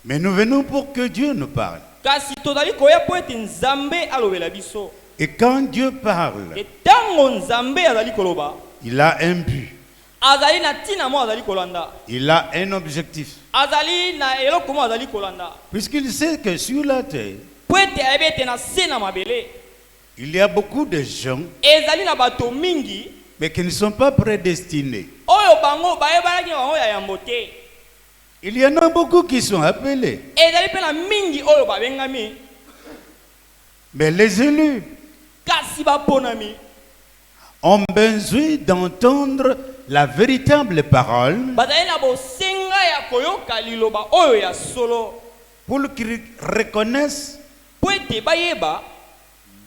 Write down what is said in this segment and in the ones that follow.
Mais nous venons pour que Dieu nous parle. Et quand Dieu parle, il a un but. Il a un objectif. Puisqu'il sait que sur la terre, il y a beaucoup de gens, mais qui ne sont pas prédestinés. Il y en a beaucoup qui sont appelés. Mais les élus ont besoin d'entendre la véritable parole pour qu'ils reconnaissent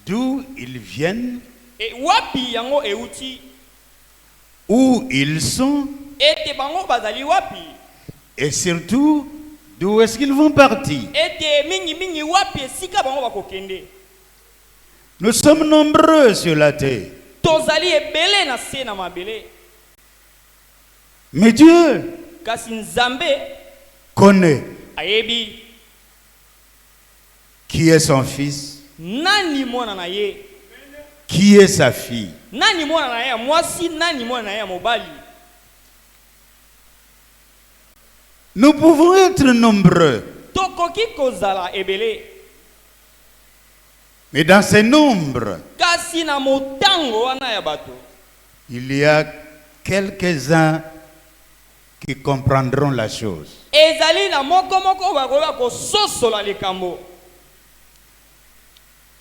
d'où ils viennent, où ils sont, et surtout d'où est-ce qu'ils vont partir. Nous sommes nombreux sur la terre. Mais Dieu connaît qui est son fils, qui est sa fille. Nous pouvons être nombreux, mais dans ces nombres, il y a quelques-uns qui comprendront la chose.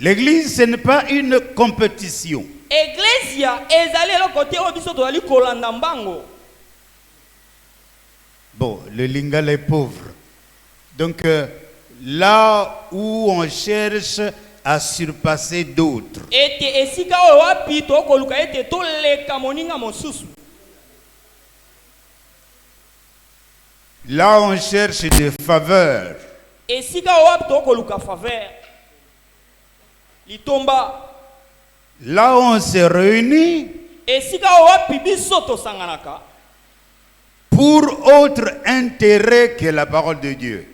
L'église, ce n'est pas une compétition. Bon, le Lingala est pauvre. Donc, là où on cherche à surpasser d'autres, là on cherche des faveurs, là on se réunit pour autre intérêt que la parole de Dieu.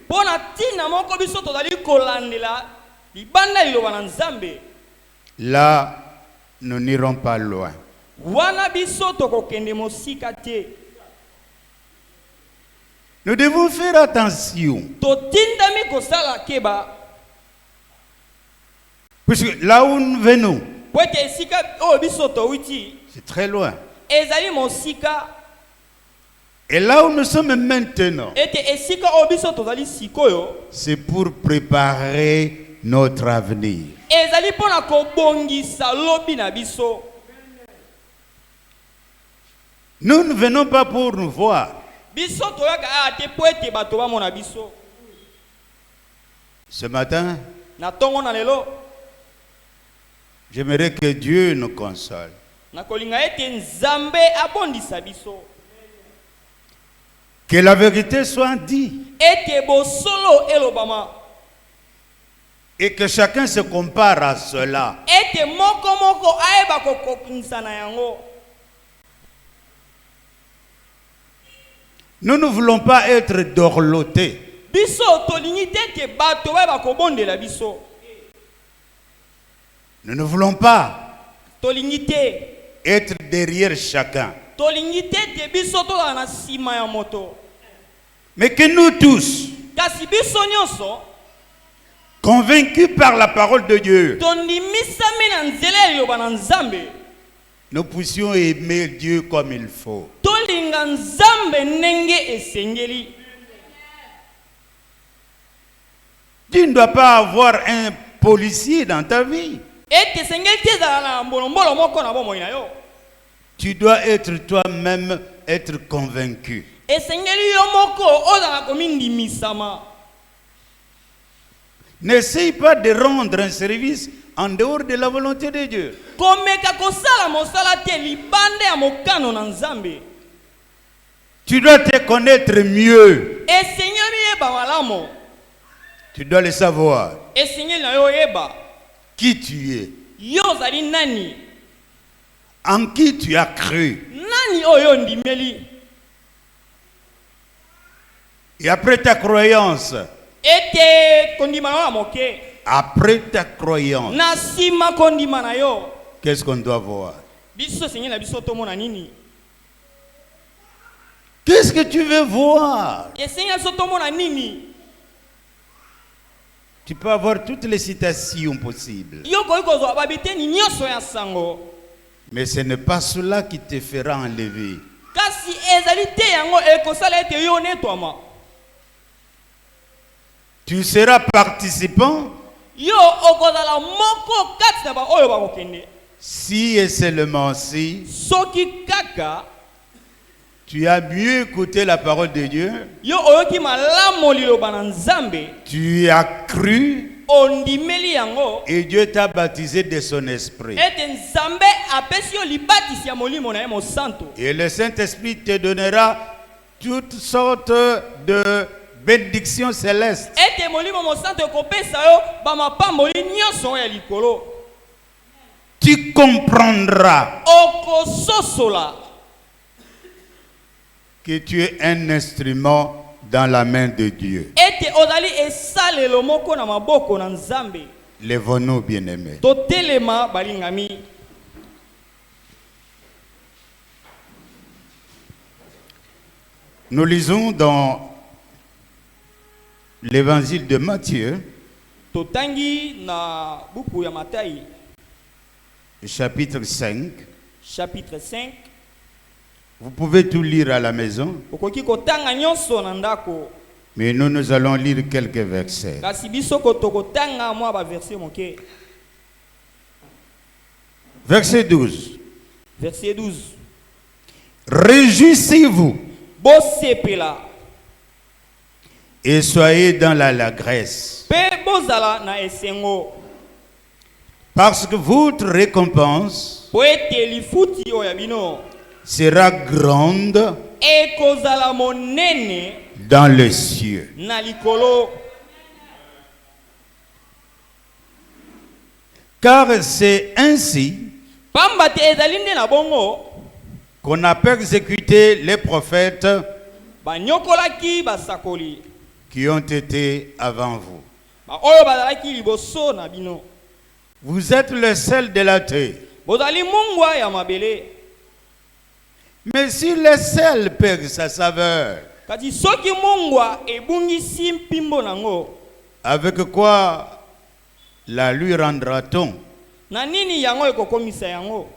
Là, nous n'irons pas loin. Nous devons faire attention. Puisque là où nous venons, c'est très loin. Et là où nous sommes maintenant, c'est pour préparer notre avenir. Nous ne venons pas pour nous voir. Ce matin, j'aimerais que Dieu nous console. Que la vérité soit dite. Et que chacun se compare à cela. Nous ne voulons pas être dorlotés. Nous ne voulons pas être derrière chacun. Mais que nous tous, convaincus par la parole de Dieu, nous puissions aimer Dieu comme il faut. Tu ne dois pas avoir un policier dans ta vie. Tu dois être toi-même être convaincu. N'essaye pas de rendre un service en dehors de la volonté de Dieu. Tu dois te connaître mieux. Tu dois le savoir. Qui tu es. En qui tu as cru. Et après ta croyance, ete kondima na moke après ta croyance, na sima kondima na yo qu'est-ce qu'on doit voir? biso sengi na biso tomona nini Qu'est-ce que tu veux voir? esengi biso tomona nini Tu peux avoir toutes les citations possibles. yo koyi kozwa babiteni nyonso ya sango Mais ce n'est pas cela qui te fera enlever. kasi ezali te yango ekosala ete yo netwama. Tu seras participant Yo okozala moko kati na ba oyo bakokende. si et seulement si Soki kaka tu as mieux écouté la parole de Dieu, yo oyoki malamu liloba na Nzambe, tu as cru ondimeli yango et Dieu t'a baptisé de son esprit. ete Nzambe apesi yo libatisi ya molimo na ye mosantu. Et le Saint-Esprit te donnera toutes sortes de bénédictions célestes. Ete molimo mosantu ekopesa yo bamapamboli nyonso ya likolo. Tu comprendras Okososola que tu es un instrument dans la main de Dieu. ete ozali esalelo moko na maboko na Nzambe. Lèvons-nous, bien-aimés. Totelema balingami. Nous lisons dans l'évangile de Matthieu, Totangi na buku ya Matayi, chapitre 5. chapitre 5. Vous pouvez tout lire à la maison, Okoki kotanga nyonso na ndako. mais nous allons lire quelques versets. Kasi biso kotokotanga mwa ba verset moke. Verset 12. Verset 12. Réjouissez-vous Bosepela et soyez dans l'allégresse, pe bozala na esengo. parce que votre récompense Po ete lifuti oyo ya bino sera grande ekozala monene dans les cieux. na likolo. Car c'est ainsi Pamba te ezali nde na bongo qu'on a persécuté les prophètes banyokolaki basakoli qui ont été avant vous. ba oyo bazalaki liboso na bino. Vous êtes le sel de la terre. Bozali mungwa ya mabele. Mais si le sel perd sa saveur, Kati soki mungwa ebungisi mpimbo nango, avec quoi la lui rendra-t-on? na nini yango ekokomisa yango?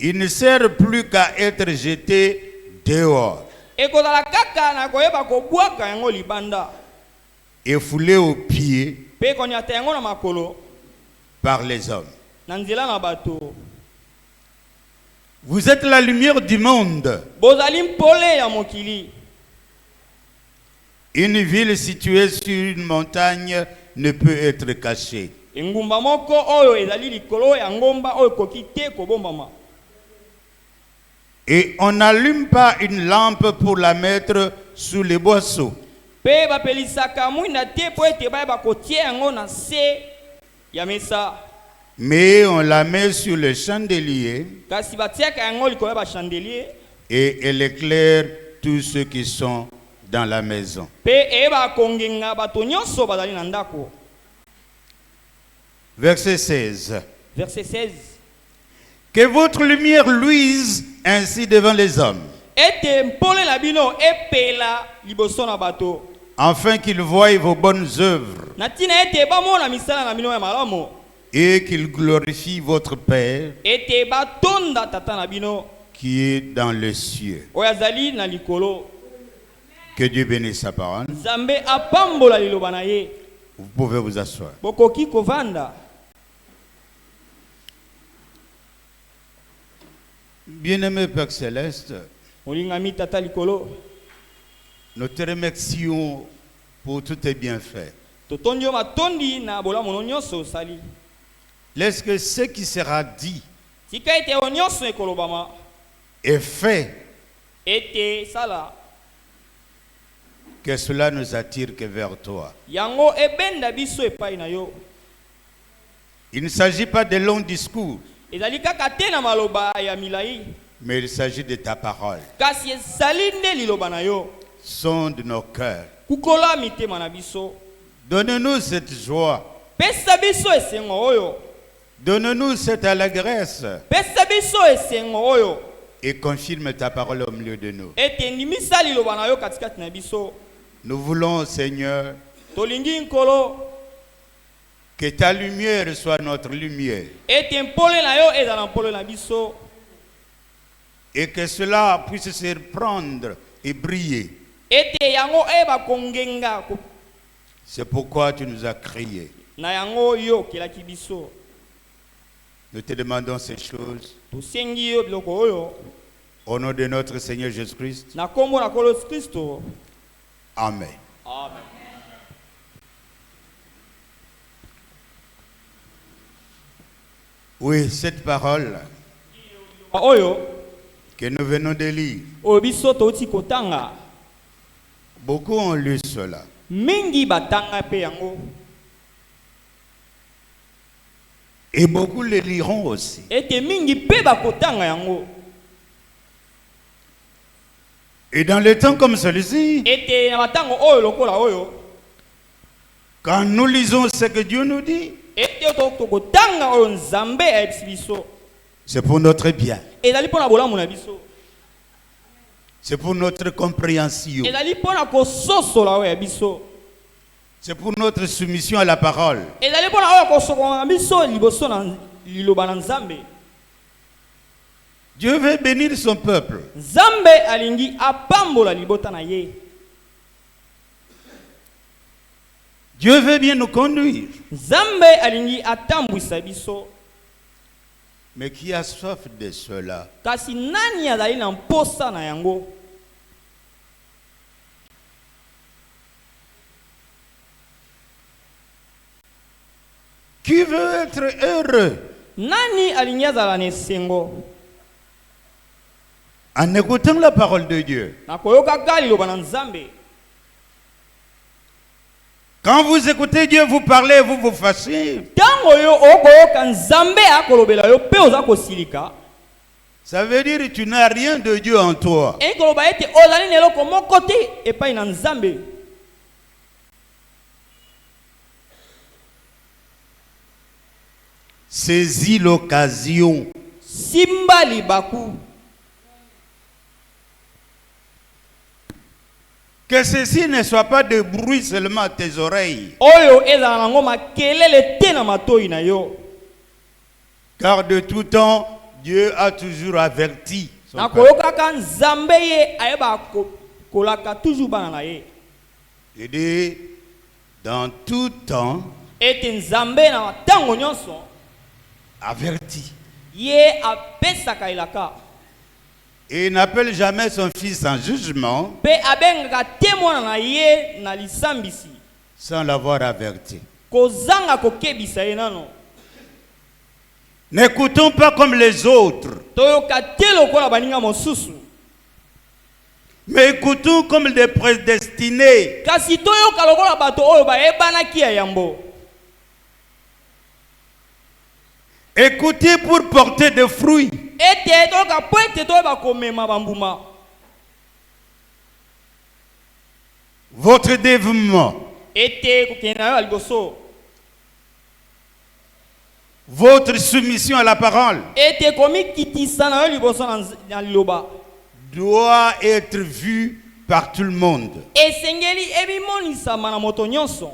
Il ne sert plus qu'à être jeté dehors Ekozala kaka na koyeba kobwaka yango libanda. et foulé aux pieds Pe konyata yango na makolo par les hommes. na nzela na bato. Vous êtes la lumière du monde. Bozali mpole ya mokili. Une ville située sur une montagne ne peut être cachée. Engumba moko oyo ezali likolo ya ngomba oyo koki te kobombama. Et on n'allume pas une lampe pour la mettre sous les boisseaux, Pe bapelisaka mwinda te po ete bayeba kotie yango na se ya mesa. mais on la met sur le chandelier Kasi batiaka yango likolo ya bachandelier. et elle éclaire tous ceux qui sont dans la maison. Pe eyeba kongenga bato nyonso bazali na ndako. Verset 16. Verset 16. Que votre lumière luise ainsi devant les hommes, Ete mpole na bino epela liboso na bato. afin qu'ils voient vos bonnes œuvres Na tina ete bamona misala na bino ya malamu. et qu'ils glorifient votre Père Ete batonda tata na bino qui est dans les cieux. oyo azali na likolo. Que Dieu bénisse sa parole. Nzambe apambola liloba na ye. Vous pouvez vous asseoir. Bokoki kovanda. Bien-aimé Père Céleste, Olingami tata likolo. nous te remercions pour tous tes bienfaits. Totondi yo matondi na bolamu no nyonso osali. Laisse que ce qui sera dit Tika ete o nyonso ekolobama. et fait, Ete sala. que cela nous attire que vers toi. Yango ebenda biso epai na yo. Il ne s'agit pas de longs discours, Ezali kaka te na maloba ya milai. mais il s'agit de ta parole. Kasi ezali nde liloba na yo. Sonde nos cœurs kukola mitema na biso. Donne-nous cette joie. Pesa biso esengo oyo. Donne-nous cette allégresse. Pesa biso esengo oyo. Et confirme ta parole au milieu de nous. Ete ndimisa liloba na yo katikati na biso. Nous voulons, Seigneur, Tolingi nkolo. que ta lumière soit notre lumière. Ete mpole na yo ezala mpole na biso. Et que cela puisse se reprendre et briller. Ete yango eba kongenga. C'est pourquoi tu nous as créés. Na yango yo kelaki biso. Nous te demandons ces choses Tosengi yo biloko oyo. au nom de notre Seigneur Jésus-Christ. Na kombo na kolo Kristo. Amen. Amen. Oui, cette parole Oyo que nous venons de lire, oyo biso touti kotanga. beaucoup ont lu cela. Mingi batanga pe yango. Et beaucoup le liront aussi. Ete mingi pe bakotanga yango. Et dans les temps comme celui-ci, Ete na batango oyo lokola oyo. quand nous lisons ce que Dieu nous dit, Ete tokotanga oyo Nzambe ayebisi biso. c'est pour notre bien. Ezali mpona bolamu na biso. C'est pour notre compréhension. Ezali mpona kososola oyo ya biso. C'est pour notre soumission à la parole. Ezali mpona oyo kosokola na biso liboso na liloba na Nzambe. Dieu veut bénir son peuple. Nzambe alingi apambola libota na ye. Dieu veut bien nous conduire. Nzambe alingi atambwisa biso. Mais qui a soif de cela? Kasi nani azali na mposa na yango? Qui veut être heureux Nani alingi azala na esengo? en écoutant la parole de Dieu? Na koyoka liloba na Nzambe. Quand vous écoutez Dieu vous parler, vous vous fâchez. Tango yo okoyoka Nzambe akolobela yo pe oza kosilika. Ça veut dire que tu n'as rien de Dieu en toi. E koloba ete ozali na eloko moko te epai na Nzambe. Saisis l'occasion. Simba libaku. Que ceci ne soit pas de bruit seulement à tes oreilles. Oyo ezala nango makelele te na matoi na yo. Car de tout temps, Dieu a toujours averti son Na peuple. koyokaka Nzambe ye ayeba kolaka toujours bana na ye. Il dit, dans tout temps, Ete Nzambe na matango nyonso averti. ye apesaka elaka. Et il n'appelle jamais son fils en jugement Pe abengaka te mwana na ye na lisambisi. sans l'avoir averti. Kozanga kokebisa ye nano. N'écoutons pas comme les autres, Toyoka te lokola baninga mosusu. mais écoutons comme des prédestinés. Kasi toyoka lokola bato oyo bayebanaki ya yambo. Écoutez pour porter des fruits. Ete toyoka po ete toyeba komema bambuma. Votre dévouement, Ete kokende na yo ya liboso. votre soumission à la parole Ete komikitisa na yo liboso na liloba. doit être vue par tout le monde. Esengeli ebimonisama na moto nyonso.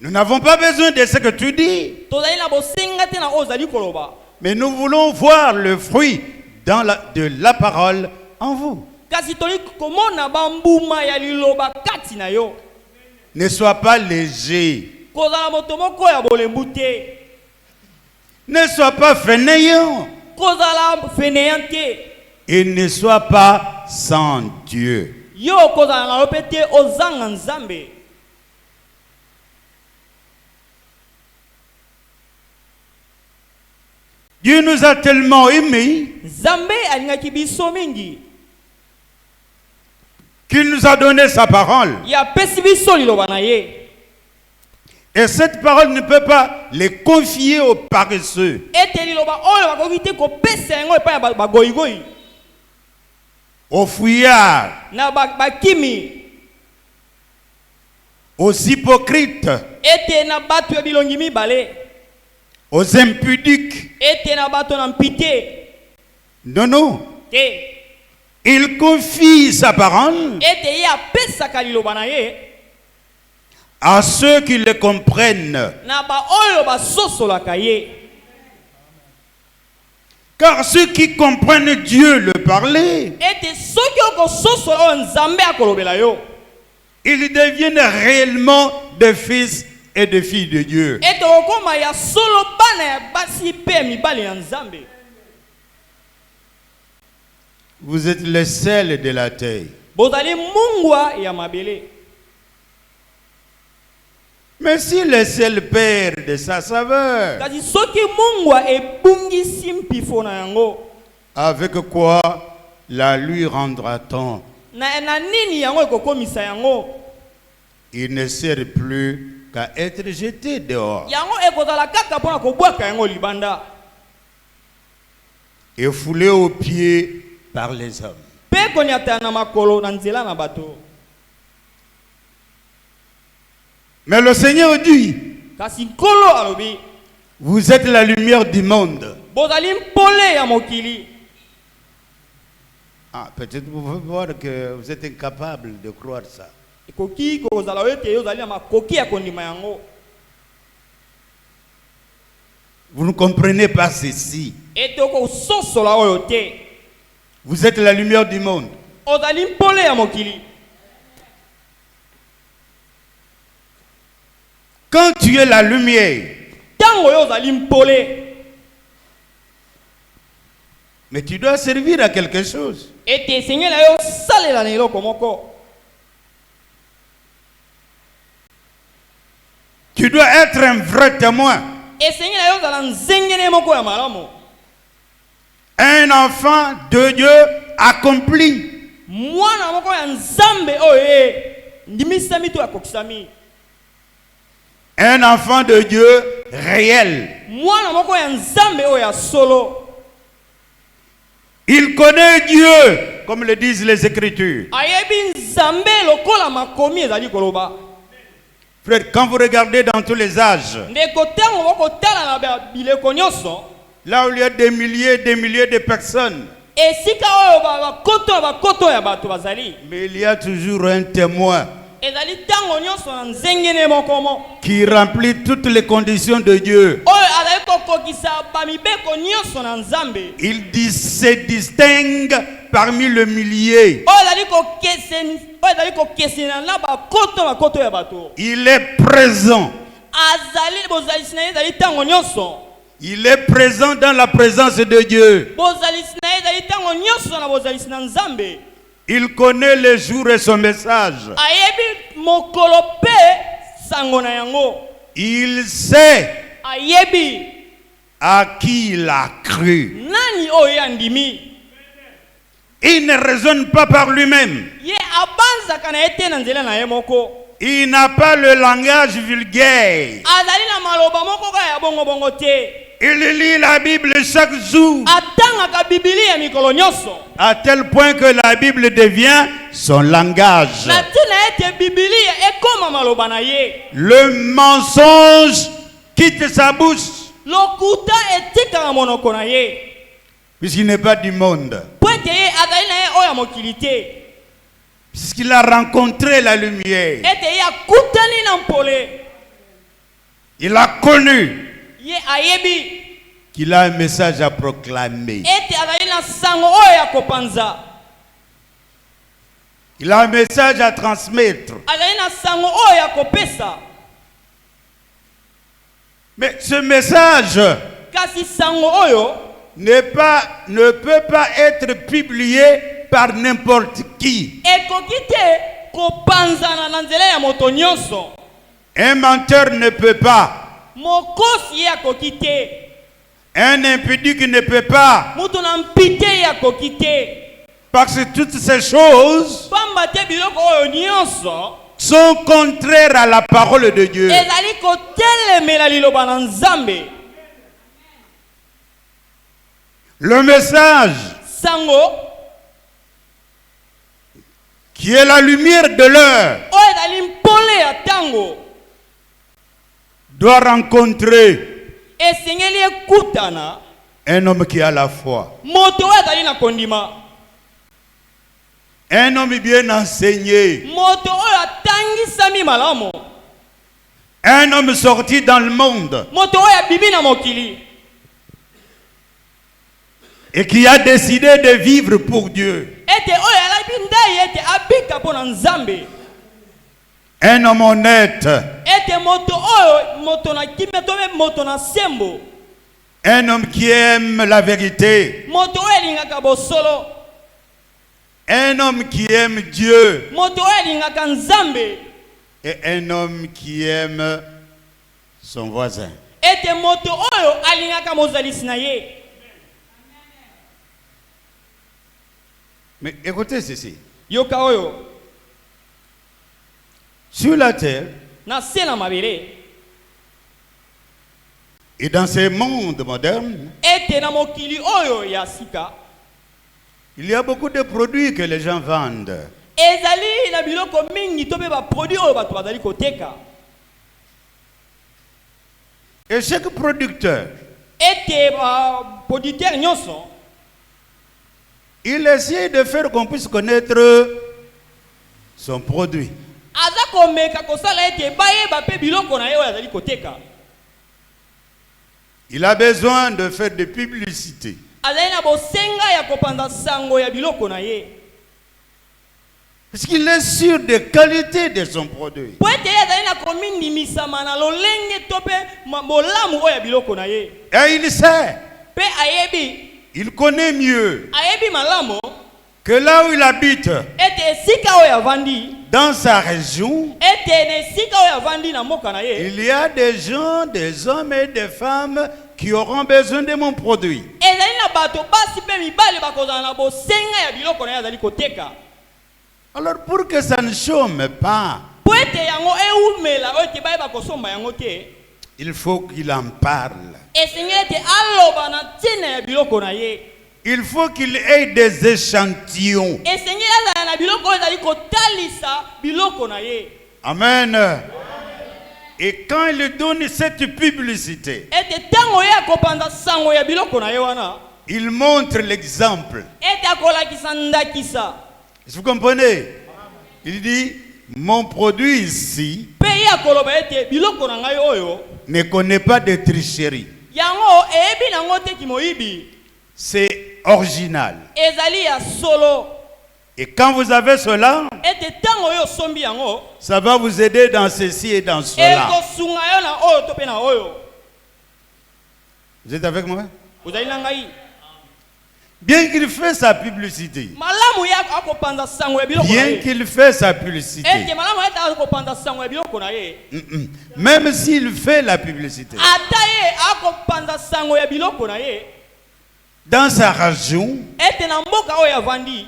Nous n'avons pas besoin de ce que tu dis, Tozali na bosenga te na oyo ozali koloba. mais nous voulons voir le fruit de la parole en vous. Kasi toli komona bambuma ya liloba kati na yo. Ne sois pas léger, Kozala moto moko ya bolembu te. ne sois pas fainéant Kozala fainéant te. et ne sois pas sans Dieu. Yo kozala na yo pe te ozanga Nzambe. Dieu nous a tellement aimés Nzambe alingaki biso mingi. qu'il nous a donné sa parole. Ya pesi biso liloba na ye. Et cette parole ne peut pas les confier aux paresseux, Ete liloba oyo bakoki te kopesa yango epai ya bagoyigoyi. aux fouillards, Na bakimi. aux hypocrites, ete na bato ya bilongi mibale, aux impudiques. ete na bato na mpite Non, non. te, Il confie sa parole ete ye apesaka liloba na ye à ceux qui le comprennent. na baoyo basosolaka ye. Car ceux qui comprennent Dieu le parler, Ete soki okososola oyo Nzambe akolobela yo, ils deviennent réellement des fils et des filles de Dieu. ete okoma ya solo bana ya basi pe mibali ya Nzambe. Vous êtes le sel de la terre. Bozali mungwa ya mabele. Mais si le sel perd de sa saveur, Kasi soki mungwa ebungisi mpifo na yango, avec quoi la lui rendra-t-on? na nini yango ekokomisa yango? Il ne sert plus qu'à être jeté dehors Yango ekozala kaka mpona kobwaka yango libanda, et foulé aux pieds par les hommes. pe koniata na makolo na nzela na bato. Mais le Seigneur dit, Kasi nkolo alobi, vous êtes la lumière du monde. bozali mpole ya mokili. Ah, peut-être vous pouvez voir que vous êtes incapable de croire ça. Ekoki kozala ete yozali na makoki ya kondima yango. Vous ne comprenez pas ceci. Ete okososola oyo te. Vous êtes la lumière du monde. Ozali mpole ya mokili. Quand tu es la lumière, Tango yo ozali mpole, mais tu dois servir à quelque chose. ete esengeli na yo salela na eloko moko. Tu dois être un vrai témoin. Esengeli na yo ozala nzengene moko ya malamu. Un enfant de Dieu accompli. Mwana moko ya Nzambe oyo ye ndimisami to akokisami. Un enfant de Dieu réel. Mwana moko ya Nzambe oyo ya solo. Il connaît Dieu, comme le disent les Écritures. Ayebi Nzambe lokola makomi ezali koloba. Frère, quand vous regardez dans tous les âges, Ndeko tango bokotala na bileko nyonso, là où il y a des milliers de personnes, esika oyo bakoto ya bato bazali, mais il y a toujours un témoin ezali tango nyonso na nzengene mokomo qui remplit toutes les conditions de Dieu. oyo azali kokokisa bamibeko nyonso na Nzambe, Il se distingue parmi le millier. oyo ezali kokesena na bakoto ya bato. Il est présent. Azali bozalisi na ye ezali tango nyonso, Il est présent dans la présence de Dieu. bozalisi na ye ezali tango nyonso na bozalisi na Nzambe. Il connaît le jour et son message. Ayebi mokolo pe sango na yango. Il sait Ayebi à qui il a cru. nani oyo andimi. Il ne raisonne pas par lui-même. Ye abanzaka na ye te na nzela na ye moko. Il n'a pas le langage vulgaire. Azali na maloba moko kaka ya bongo te. Il lit la Bible chaque jour, Atangaka Biblia ya mikolo nyonso. à tel point que la Bible devient son langage. Na tina ete Biblia ekoma maloba na ye. Le mensonge quitte sa bouche, Lokuta etikaka monoko na ye. puisqu'il n'est pas du monde. Po ete ye azali na ye oyo ya mokili te. Puisqu'il a rencontré la lumière. Ete ye akutani na mpole. Il a connu Ye ayebi qu'il a un message à proclamer. ete azali na sango oyo ya kopanza. Il a un message à transmettre. Azali na sango oyo ya kopesa. Mais ce message Kasi sango oyo ne peut pas être publié par n'importe qui. ekoki te kopanzana na nzela ya moto nyonso. Un menteur ne peut pas. Mokosi ye akoki te. Un impudique ne peut pas. Mutu na mpite ye akoki te. Parce que toutes ces choses Pamba te biloko oyo nyonso sont contraires à la parole de Dieu. ezali kotelemela liloba na Nzambe. Le message Sango qui est la lumière de l'heure oyo ezali mpole ya tango ntango doit rencontrer esengeli ekutana un homme qui a la foi, moto oyo azali na kondima, un homme bien enseigné, moto oyo atangisami malamu, un homme sorti dans le monde moto oyo abibi na mokili et qui a décidé de vivre pour Dieu. ete oyo alabi ndai ete abika mpo na Nzambe, Un homme honnête, ete moto oyo moto na kimia to mpe moto na sembo, un homme qui aime la vérité, moto oyo alingaka bosolo, un homme qui aime Dieu moto oyo alingaka Nzambe, et un homme qui aime son voisin. ete moto oyo alingaka mozalisi na ye. Mais écoutez ceci. Yoka oyo Sur la terre na se na mabele, et dans ce monde moderne, ete na mokili oyo ya sika il y a beaucoup de produits que les gens vendent. ezali na biloko mingi to mpe baproduit oyo bato bazali koteka, Et chaque producteur, ete baproducteur nyonso il essaie de faire qu'on puisse connaître son produit. aza komeka kosala ete bayeba mpe biloko na ye oyo azali koteka. Il a besoin de faire des publicités. azali na bosenga ya kopanza sango ya biloko na ye, Parce qu'il est sûr des qualités de son produit. po ete ye azali na komindimisama na lolenge to mpe bolamu oyo ya biloko na ye, Et il sait, mpe ayebi il connaît mieux ayebi malamu que là où il habite, ete esika oyo avandi, dans sa région, ete na esika oyo avandi na mboka na ye il y a des gens, des hommes et des femmes qui auront besoin de mon produit. ezali na bato basi mpe mibale bakozala na bosenga ya biloko na ye azali koteka. Alors pour que ça ne chôme pas, Po ete yango eumela oyo ete bayeba kosomba yango te, il faut qu'il en parle. esengeli ete aloba na ntina ya biloko na ye, Il faut qu'il ait des échantillons. esengeli azala na biloko oyo ezali kotalisa biloko na ye, Amen. Et quand il donne cette publicité, ete ntango ye akopanza sango ya biloko na ye wana, il montre l'exemple. ete akolakisa ndakisa, Vous comprenez? Il dit, mon produit ici mpe ye akoloba ete biloko na ngai oyo ne connaît pas de tricherie. yango eyebi nango te kimoyibi, C'est original. ezali ya solo, Et quand vous avez cela, ete ntango oyo osombi yango ça va vous aider dans ceci et dans cela. ekosunga yo na oyo to mpe na oyo. Vous êtes avec moi? Ozali na ngai Bien qu'il fait sa publicité, malamu ye akopanza sango ya biloko na bien ye, qu'il fait sa publicité, ete malamu ete akopanza sango ya biloko na ye, même s'il fait la publicité, ata ye akopanza sango ya biloko na ye, dans sa région, ete na mboka oyo avandi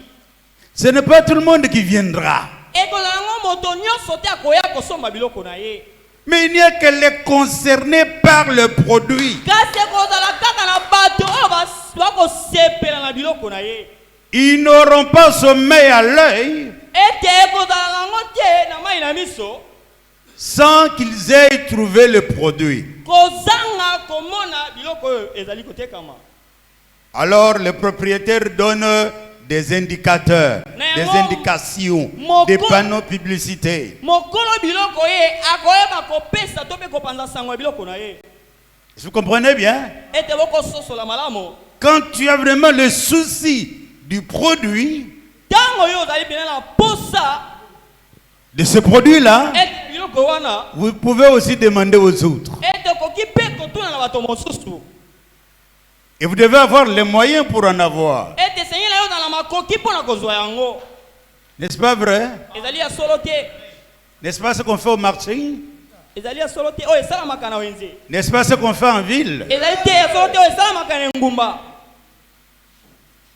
ce n'est pas tout le monde qui viendra. ekozala yango moto nyonso te akoya kosomba biloko na ye, Mais il n'y a que les concernés par le produit. kasi ekozala kaka na bato oyo bakosepela na biloko na ye, Ils n'auront pas sommeil à l'œil ete ekozala yango te na mai na miso sans qu'ils aient trouvé le produit. kozanga komona biloko oyo ezali kotekama. Alors le propriétaire donne des indicateurs, des indications, des panneaux publicitaires. mokolo biloko ye akoyeba kopesa to mpe kopanza sango ya biloko na ye, Vous comprenez bien? ete bokososola malamu. Quand tu as vraiment le souci du produit, Ntango yo ozali pene na posa de ce produit-là, ete biloko wana, vous pouvez aussi demander aux autres. ete okoki mpe kotuna na bato mosusu, Et vous devez avoir les moyens pour en avoir. ete sengela yo ozala na makoki mpo na kozwa yango. N'est-ce pas vrai? Ezali ya solo te, N'est-ce pas ce qu'on fait au marché? ezali ya solo te oyo esalamaka na wenze, N'est-ce pas ce qu'on fait en ville? ezali te ya solo te oyo esalamaka na engumba.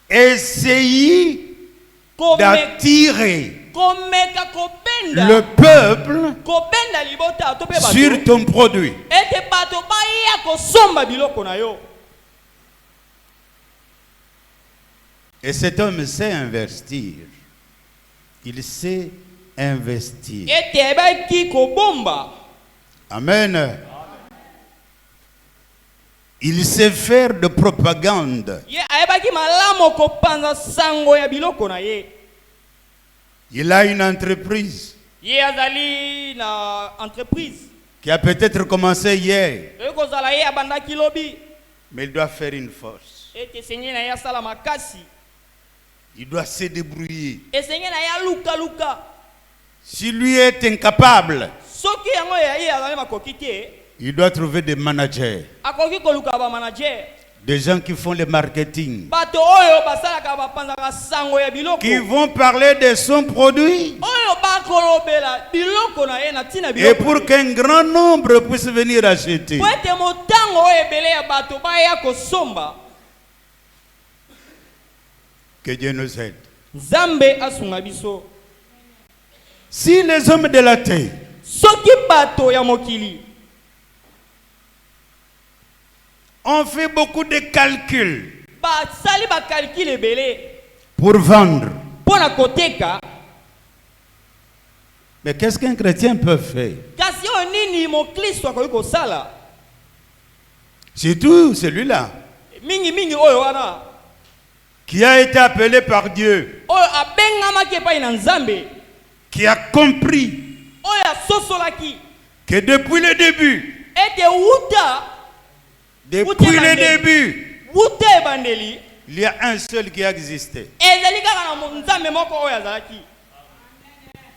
Essayez d'attirer komeka kobenda le peuple kobenda libota to mpe bato sur ton produit. ete bato baya kosomba biloko na yo. Et cet homme sait investir. Il sait investir. ete ayebaki kobomba. Amen. Il sait faire de propagande. Ye ayebaki malamu kopanza sango ya biloko na ye. Il a une entreprise Ye azali na entreprise. qui a peut-être commencé hier, Ekozala ye abandaki lobi. mais il doit faire une force. Ete senye na ye asala makasi. Il doit se débrouiller. Esenye na ye luka luka. Si lui est incapable, Soki yango ya ye azali makoki te, il doit trouver des managers, akoki koluka ba manager. des gens qui font le marketing, Bato oyo basalaka bapanzaka sango ya biloko. qui vont parler de son produit. Oyo bakolobela biloko na ye na tina Et biloko. pour qu'un grand nombre puisse venir acheter. Po ete motango oyo ebele ya bato baya kosomba. Que Dieu nous aide. Nzambe asunga biso. Si les hommes de la terre Soki bato ya mokili ont fait beaucoup de calculs basali bakalkile ebele pour vendre, mpo na koteka, mais qu'est-ce qu'un chrétien peut faire? kasi oyo nini moklisto akoki kosala? Surtout celui-là Mingi oyo wana qui a été appelé par Dieu, oyo abengamaki epai na Nzambe, qui a compris oyo asosolaki que depuis le début, ete wuta ebandeli il y a un seul qui a existé. ezali kaka na Nzambe moko oyo azalaki.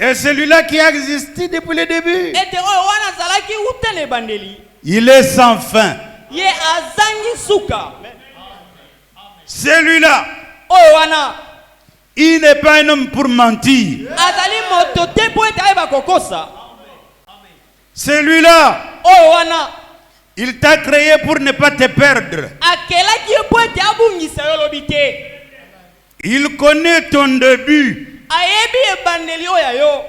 Et celui-là qui a existé depuis le début, Ete oyo wana azalaki wuta na ebandeli, il est sans fin. ye azangi suka. Celui-là, Oyo wana il n'est pas un homme pour mentir. azali moto te po ete ayeba kokosa. Celui-là, Oyo wana il t'a créé pour ne pas te perdre. akelaki ye po ete abungisa yo lobi te. Il connaît ton début. Ayebi ebandeli oyo ya yo.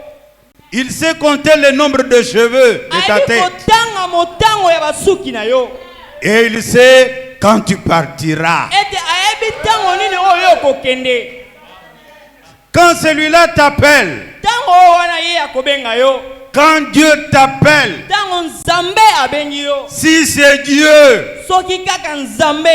Il sait compter le nombre de cheveux de ta Ayebi tête. kotanga motango ya basuki na yo. Et il sait quand tu partiras. Ete ayebi tango nini oyo kokende. Quand celui-là t'appelle, Tango oyo wana ye akobenga yo. quand Dieu t'appelle, Tango Nzambe abengi yo. si c'est Dieu, Soki kaka Nzambe,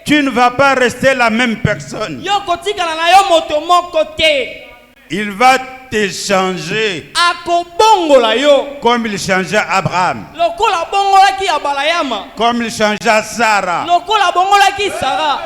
tu ne vas pas rester la même personne. yo kotikala na yo moto moko te. Il va te changer Akobongola yo. comme il changeait Abraham, Lokola bongolaki Abalayama. comme il changeait Sarah. Lokola bongolaki Sarah.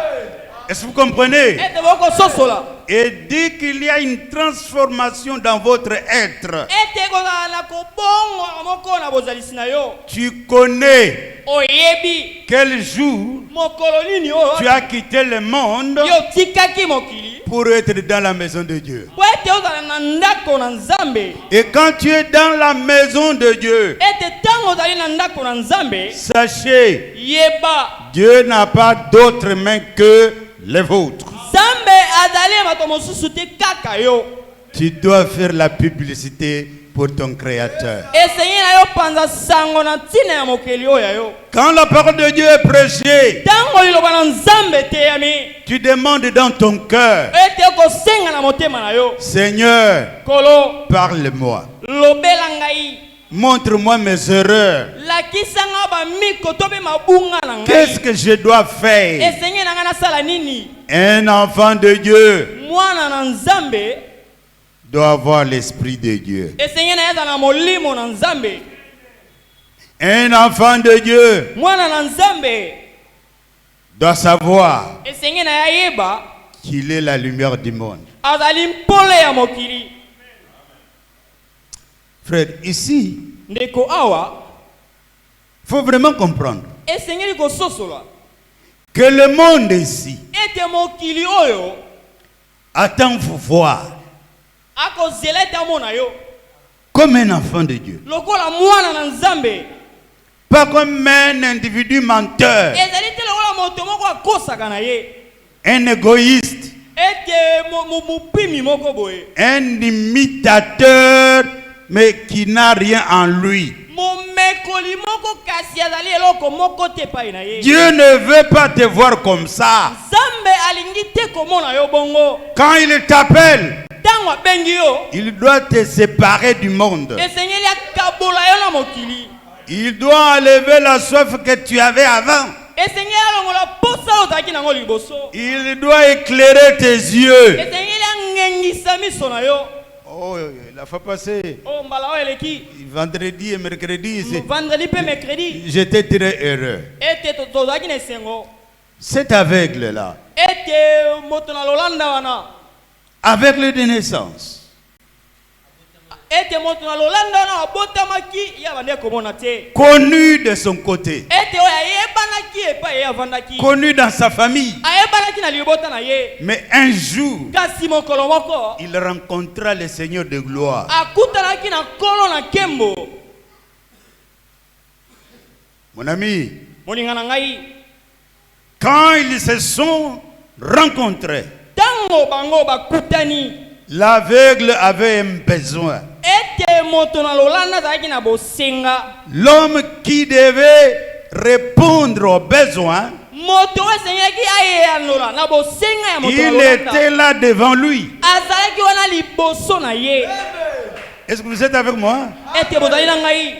Est-ce que vous comprenez? Ete boko sosola. Et dès qu'il y a une transformation dans votre être, Ete kozala na kobongola moko na bozalisi na yo. tu connais Oyebi quel jour mokolo nini oyo tu as quitté le monde yo tikaki mokili pour être dans la maison de Dieu. po ete ozala na ndako na Nzambe. Et quand tu es dans la maison de Dieu, Ete tango ozali na ndako na Nzambe, sachez, yeba Dieu n'a pas d'autre main que les vôtres. Nzambe azali bato mosusu te kaka yo. Tu dois faire la publicité pour ton Créateur. Esenyi na yo panza sango na ntina ya mokeli oyo ya yo. Quand la parole de Dieu est prêchée, Tango liloba na Nzambe te yami, tu demandes dans ton cœur, ete kosenga na motema na yo. Seigneur, Kolo parle-moi. lobela ngai. Montre-moi mes erreurs. Lakisanga ba miko to be mabunga na Qu'est-ce ngai. que je dois faire? Esenyi na nga nasala nini? Un enfant de Dieu Mwana na Nzambe, doit avoir l'esprit de Dieu. esenyi na yaza na molimo na Nzambe. Un enfant de Dieu Mwana na Nzambe, doit savoir esenyi na yeba, qu'il est la lumière du monde. azali mpole ya mokili. Frère, ici, Ndeko awa, il faut vraiment comprendre esenyi kososola. que le monde ici Ete mokili oyo, attend vous voir akozela ete amona yo. comme un enfant de Dieu. Lokola mwana na Nzambe, Pas comme un individu menteur, ezali te lokola moto moko akosaka na ye. un égoïste, Ete mupimi moko boye. un imitateur, mais qui n'a rien en lui. Momekoli moko kasi azali eloko moko te pai na ye. Dieu ne veut pas te voir comme ça. Nzambe alingi te komona yo bongo. Quand il t'appelle, ntango abengi yo il doit te séparer du monde. esengeli akabola yo na mokili Il doit enlever la soif que tu avais avant. esengeli alongola posa oyo ozalaki nango liboso Il doit éclairer tes yeux. esengeli angengisa miso na yo. Oh, la fois passée, Oh, mbala oyo eleki vendredi et mercredi, vendredi mpe mercredi j'étais très heureux. ete tozalaki na esengo Cet aveugle-là, ete moto na lolanda wana aveugle de naissance, ete moto na lolanda wana abotamaki ya bande komona te connu de son côté, ete oyo ayebanaki epai ye avandaki connu dans sa famille. ayebanaki na libota na ye Mais un jour, kasi mokolo moko il rencontra le Seigneur de gloire. akutanaki na nkolo na nkembo. Mon ami, moninga na ngai quand ils se sont rencontrés, ntango bango bakutani l'aveugle avait un besoin. ete moto na lolanda azalaki na bosenga. L'homme qui devait répondre aux besoins, moto oyo esengelaki ayeyanola na bosenga ya moto na il lolanda était là devant lui. azalaki wana liboso na ye. Est-ce que vous êtes avec moi? ete bozali na ngai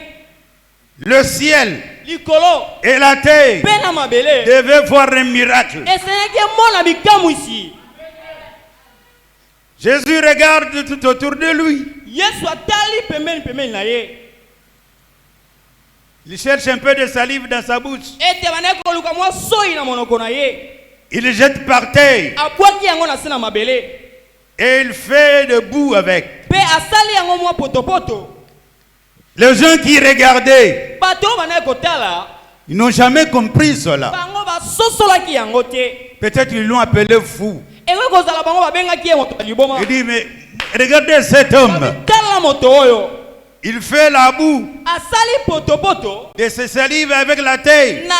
Le ciel likolo et la terre mpe na mabele devaient voir un miracle. esengelaki emona bikamwisi. Jésus regarde tout autour de lui. yesu atali pembeni na ye Il cherche un peu de salive dans sa bouche. ete bandaki koluka mwa soi na monoko na ye Il jette par terre abwaki yango na se na mabele et il fait debout avec. mpe asali yango mwa potopoto. Les gens qui regardaient, bato oyo bandaki kotala ils n'ont jamais compris cela. bango basosolaki yango te. Peut-être ils l'ont appelé fou. ekoki kozala bango babengaki ye moto ya liboma. Il dit, mais regardez cet homme. tala moto oyo Il fait la boue asali potopoto de ses salives avec la terre. na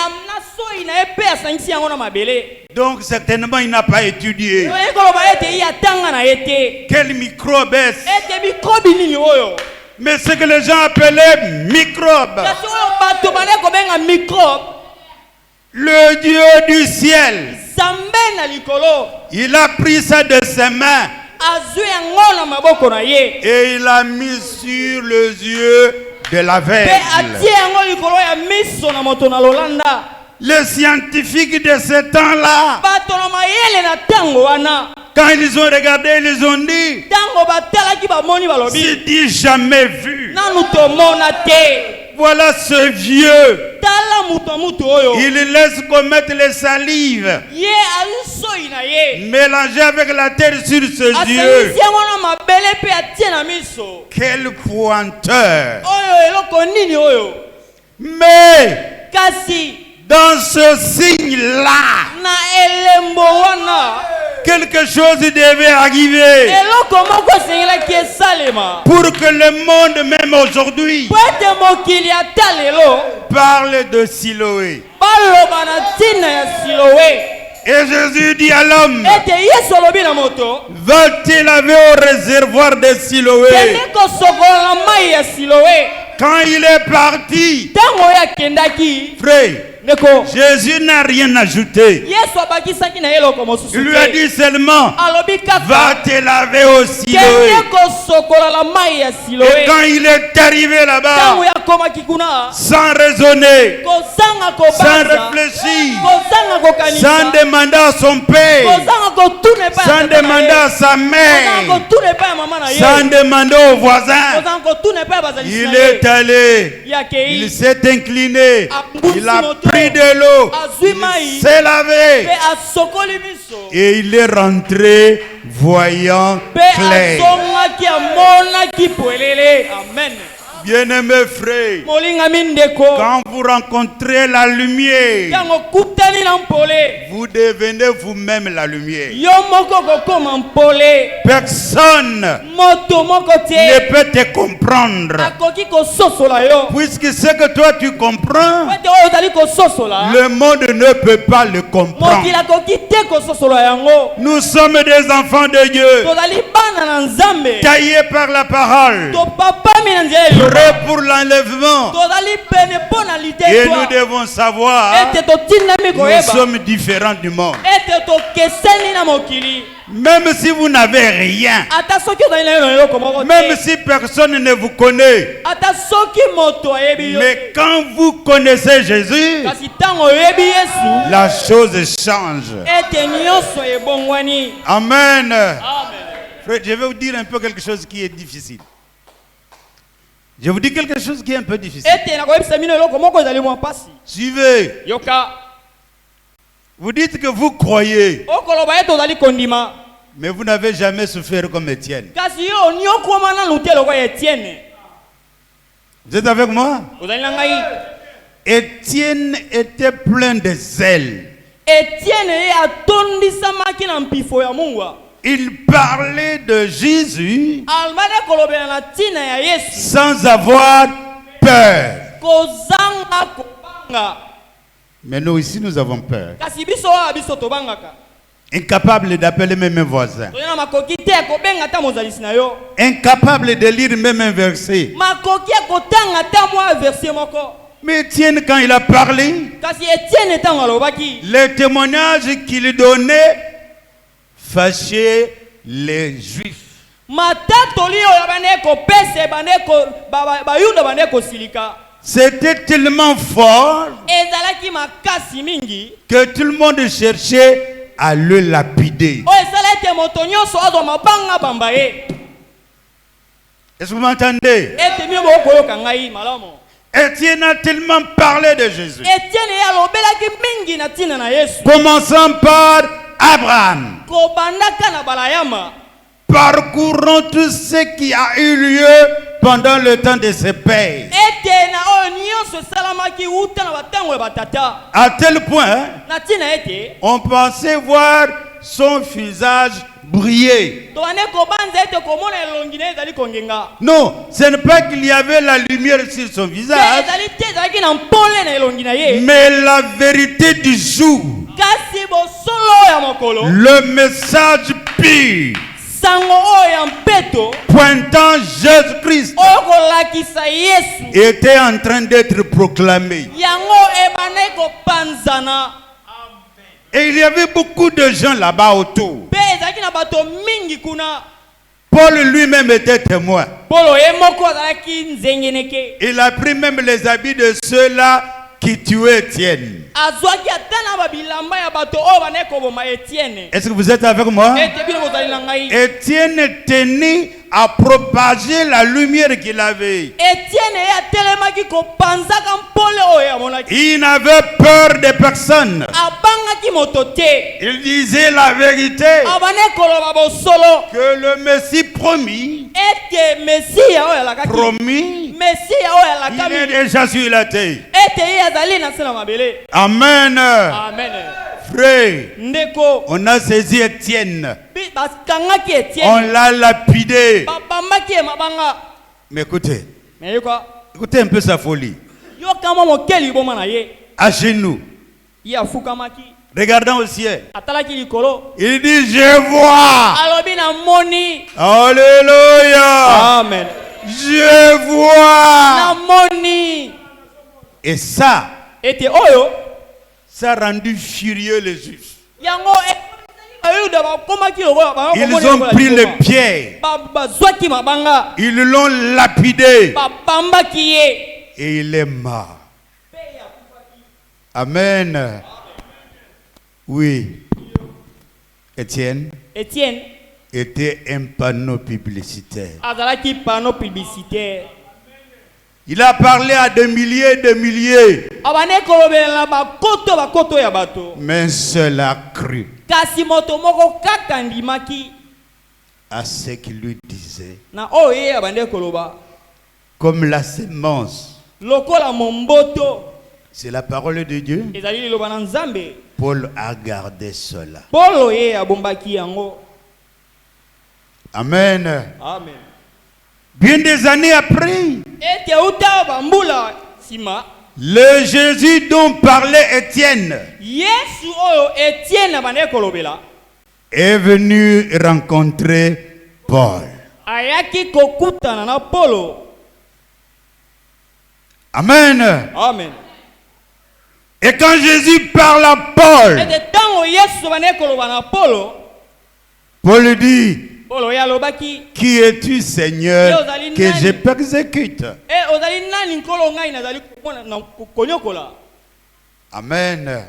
soi na ye mpe asangisi yango na mabele. Donc certainement il n'a pas étudié. oye koloba ete ye atanga na ye te Quel microbe est-ce? ete mikrobi nini oyo. Mais ce que les gens appelaient microbe. kasi oyo bato bandaki kobenga mikrobe. Le Dieu du ciel, zambe na likolo il a pris ça de ses mains azwi yango na maboko na ye et il a mis sur les yeux de mpe l'aveugle. atie yango likolo ya miso na moto na lolanda. Les scientifiques de ce temps-là, bato na mayele na ntango wana quand ils ont regardé, ils ont dit, ntango batalaki bamoni balobi c'est dit jamais vu. nanu tomona te. Voilà ce vieux. tala mutu oyo Il laisse commettre les salives ye azwi soi na ye mélangées avec la terre sur ses yeux. asangisi yango na mabele mpe atie na miso. Quel pointeur. oyo eloko nini oyo. Mais kasi dans ce signe-là, na elembo wana quelque chose devait arriver eloko moko esengelaki esalema pour que le monde, même aujourd'hui, po ete mokili ata lelo parle de Siloé. baloba na ntina ya silowe. Et Jésus dit à l'homme, ete yesu alobi na moto va-t-il laver au réservoir de Siloé? kende kosokola na mai ya silowe. Quand il est parti, ntango oyo akendaki frère, ndeko Jésus n'a rien ajouté. yesu abakisaki na ye eloko mosusu Il lui a te. dit seulement, alobi kaka va te laver au Siloé. kende kosokola na mai ya Et silowe. quand il est arrivé ntango là-bas, yakomaki kuna sans raisonner, kozanga sans kobanza réfléchir, kozanga kokanisa sans demander à son père, kozanga kotuna epai ya sans tata na demander ye. à sa kozanga mère, kotuna epai ya mama na ye sans demander aux voisins, kozanga kotuna epai ya bazalisi il na ye. est allé, il yakei s'est incliné, il a pris de l'eau, azwi mai il s'est lavé mpe asokoli miso et il est rentré voyant mpe clair. azongaki amonaki pwelele. amen. Bien-aimé frère, molingami ndeko quand vous rencontrez la lumière, ntango kutani na mpole vous devenez vous-même la lumière. yo moko kokoma mpole. Personne moto moko ne te peut te comprendre. akoki kososola yo Puisque ce que toi tu comprends, po ete oyo ozali kososola le monde ne peut pas le comprendre. mokili akoki te kososola yango. Nous sommes des enfants de Dieu, tozali bana na nzambe taillés par la parole, topapami na nzela eloba prêts pour l'enlèvement. tozali pene mpo na Et litetwa nous devons savoir, ete totindami nous sommes différents du monde. ete tokeseni na mokili. Même si vous n'avez rien, Ata soki ozali na eloko moko te. même si personne ne vous connaît, Ata soki moto ayebi yo. mais quand vous connaissez Jésus, Kasi tango oyebi Yesu, la chose change. ete nyonso ebongwani. Amen. Amen. Frère, je vais vous dire un peu quelque chose qui est difficile. Je vous dis quelque chose qui est un peu difficile. Ete na koyebisa bino eloko moko ezali mwa pasi. Suivez. Yoka. Vous dites que vous croyez, Okoloba ete ozali kondima. mais vous n'avez jamais souffert comme Étienne. Kasi yo nyokoma na lute eloko ya Etienne. Vous êtes avec moi? Ozali na ngai. Étienne était plein de zèle. Etienne ye atondisamaki na mpifo ya Mungu. Il parlait de Jésus Almane kolobela na tina ya Yesu. sans avoir peur. Kozanga kobanga. Mais nous ici, nous avons peur. Kasi biso wa biso tobangaka. Incapable d'appeler même un voisin. Toyena makoki te kobenga ta mozalisi na yo. Incapable de lire même un verset. Makoki kotanga ta mwa verset moko. Mais Étienne, quand il a parlé, Kasi Etienne tango alobaki. les témoignages qu'il donnait fâchaient les Juifs. Matatoli oyo bane ko pese bane ko bayuda bane ko silika. C'était tellement fort Ezalaki makasi mingi. que tout le monde cherchait à le lapider. O ezalaki moto nyonso azwa mabanga bamba ye. Est-ce que vous m'entendez? Ete mi bokoyoka ngai malamu. Étienne a tellement parlé de Jésus. Etienne ye alobelaki mingi na tina na Yesu. Commençant par Abraham. Kobandaka na balayama. Parcourons tout ce qui a eu lieu pendant le temps de ses pères. Ete na oyo nyonso salamaki uta na batango ya batata. À tel point, Na tina ete on pensait voir son visage briller. tobane kobanza ete komona elongi na ezali kongenga. Non, ce n'est pas qu'il y avait la lumière sur son Pe visage, ezali te ezalaki na mpole na elongi na ye. mais la vérité du jour, Kasi bosolo ya mokolo. le message pur, Sango oyo ya mpeto. pointant Jésus-Christ, Oyo kolakisa Yesu. était en train d'être proclamé. Yango ebane kopanzana. Et il y avait beaucoup de gens là-bas autour. Pe ezalaki na bato mingi kuna. Paul lui-même était témoin. Polo ye moko azalaki nzengeneke. Il a pris même les habits de ceux-là qui tuaient Étienne. Azwaki ata na babilamba ya bato oyo bane koboma Etienne. Est-ce que vous êtes avec moi? Ete bino bozali na ngai. Étienne tenait à propager la lumière qu'il avait. Etienne ye atelemaki kopanzaka mpole oyo amonaki. Il n'avait peur de personne. Abangaki moto te. Il disait la vérité. Abane koloba bosolo. Que le Messie promis, Ete Mesia oyo alakaki. Mesia oyo il est alakami. déjà sur la terre. Ete ye azali na se na mabele. Amen. Amen. Frère, Ndeko. on a saisi Étienne. Bakangaki On Etienne. l'a lapidé. Babambaki ye mabanga. Mais écoutez, Mais yo quoi? écoutez un peu sa folie. Yo kama mokeli boma na ye. À genoux, Ye afukamaki. regardant au ciel. Atalaki likolo. Il dit, je vois. Alobi na moni. Alléluia. Amen. Je vois. Na moni. Et ça, Ete oyo. ça a rendu furieux les Juifs. Yango ayuda bakomaki lokola ba. Ils ont pris les pierres. Bazwaki mabanga. Ils l'ont lapidé. Babambaki ye. Et il est mort. Amen. Oui. Étienne Etienne était un panneau publicitaire. azalaki panneau publicitaire. Il a parlé à des milliers et des milliers. Abane kolobela bakoto ya bato. Mais un seul a cru Kasi moto moko kaka ndimaki à ce qu'il lui disait. na oye abande koloba. Comme la sémence. Lokola momboto C'est la parole de Dieu. ezali liloba na Nzambe. Paul a gardé cela. Polo ye abombaki yango. Amen. Amen. Bien des années après, Ete uta bambula sima. le Jésus dont parlait Étienne Yesu oyo Etienne abande kolobela. est venu rencontrer Paul. Ayaki kokutana na Polo. Amen. Amen. Et quand Jésus parle à Paul, ete ntango yesu bandeki koloba na polo, Paul dit, polo ye alobaki, qui es-tu, Seigneur, que je persécute? ozali nani nkolo ngai nazali komona na konyokola. Amen. Amen.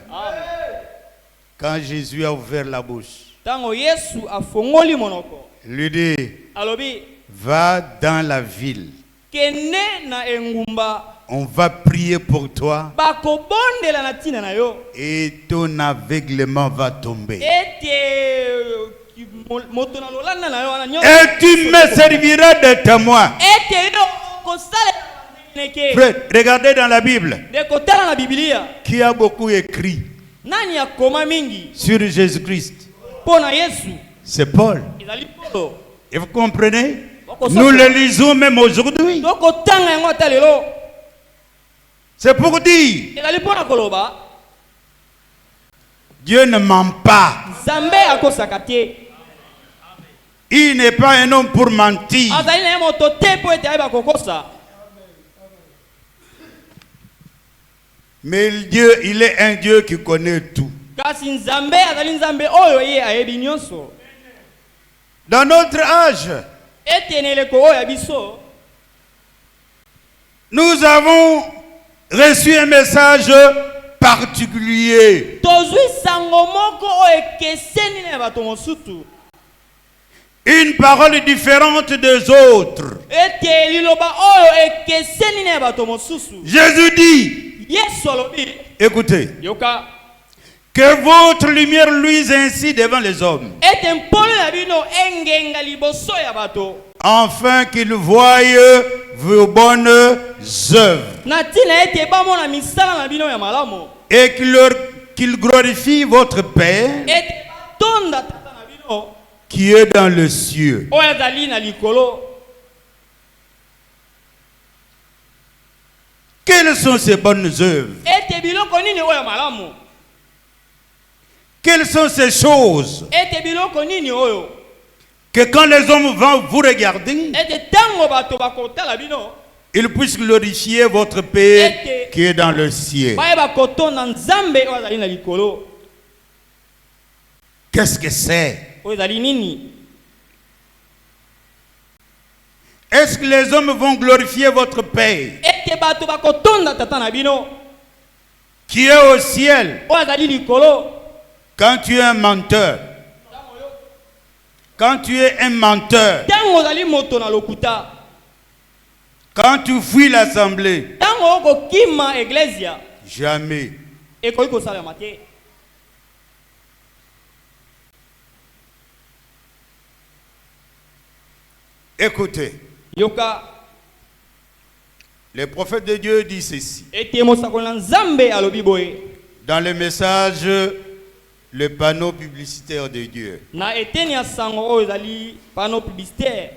Quand Jésus a ouvert la bouche, Ntango yesu afongoli monoko, lui dit, alobi, va dans la ville. kende na engumba, On va prier pour toi bakobondela na ntina na yo, et ton aveuglement va tomber. ete moto na lolanda na yo wana nyonso, Et tu me serviras de témoin. ete yo kosalela neke. Frère, regardez dans la Bible, De kotala na Biblia, qui a beaucoup écrit nani akoma mingi sur Jésus-Christ. pona Yesu, C'est Paul. ezali Polo. Et vous comprenez? Nous le lisons même aujourd'hui. Tokotanga yango ata lelo, C'est pour dire, ezali pona koloba, Dieu ne ment pas. Nzambe akosaka te. Il n'est pas un homme pour mentir. Azali na ye moto te po ete ayeba kokosa. Mais Dieu, il est un Dieu qui connaît tout. Kasi Nzambe azali Nzambe oyo ye ayebi nyonso. Dans notre âge, Ete neleko oyo ya biso, nous avons reçu un message particulier. tozwi sango moko oyo ekeseni na bato mosusu. Une parole différente des autres. Ete liloba oyo ekeseni na bato mosusu. Jésus dit, Yesu alobi, écoutez, yoka, que votre lumière luise ainsi devant les hommes, ete mpolo na bino engenga liboso ya bato, afin qu'ils voient vos bonnes œuvres na ntina ete bamona misala na bino ya malamu, et qu'ils glorifient votre Père ete batonda tata na bino qui est dans le cieux. oyo azali na likolo. Quelles sont ces bonnes œuvres? Ete biloko nini oyo ya malamu? Quelles sont ces choses Ete biloko nini oyo? que quand les hommes vont vous regarder, Ete tango bato bakotala bino, ils puissent glorifier votre Père qui est dans le ciel. bayeba kotonda Nzambe oyo azali na likolo. Qu'est-ce que c'est? Oyo ezali nini? Est-ce que les hommes vont glorifier votre Père Ete bato bakotonda tata na bino qui est au ciel oyo azali likolo. quand tu es un menteur? Quand tu es un menteur, Tango ozali moto na lokuta, quand tu fuis l'assemblée, tango okokima eglesia, jamais. ekoki kosalema te. Écoutez, Yoka, le prophète de Dieu dit ceci. ete mosakoli na Nzambe alobi boye, Dans le message, le panneau publicitaire de Dieu. na eteni ya sango oyo ezali panneau publicitaire.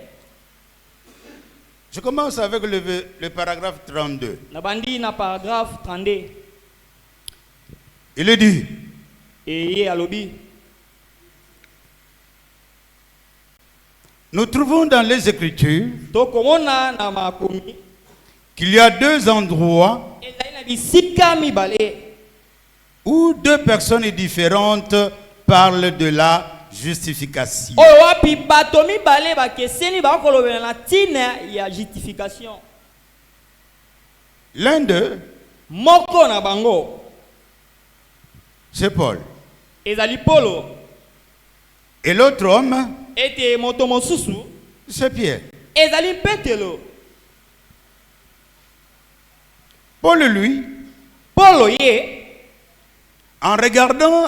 Je commence avec le paragraphe 32. Na bandi na paragraphe 32. Il est dit, Eye alobi, nous trouvons dans les Écritures tokomona na makomi qu'il y a deux endroits ezali na bisika mibale où deux personnes différentes parlent de la justification. oyo wapi bato mibale bakeseni bakolobela na ntina ya justification. L'un d'eux, Moko na bango c'est Paul. ezali Polo, Et l'autre homme, ete moto mosusu c'est Pierre. ezali Petelo. Paul, lui, Polo ye en regardant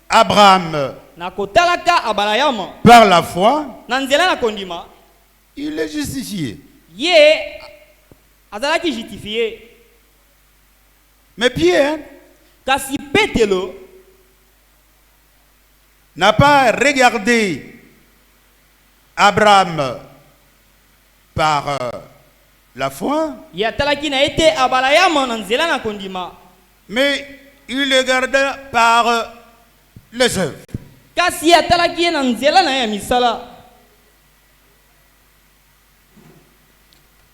Abraham na kotalaka abalayama par la foi, na nzela na kondima, il est justifié. ye azalaki justifie. Mais Pierre Kasi Petelo n'a pas regardé Abraham par la foi, ye atalaki na ete abalayama na nzela na kondima, mais il le regarda par les œuvres. kasi ye atalaki ye na nzela na ye ya misala.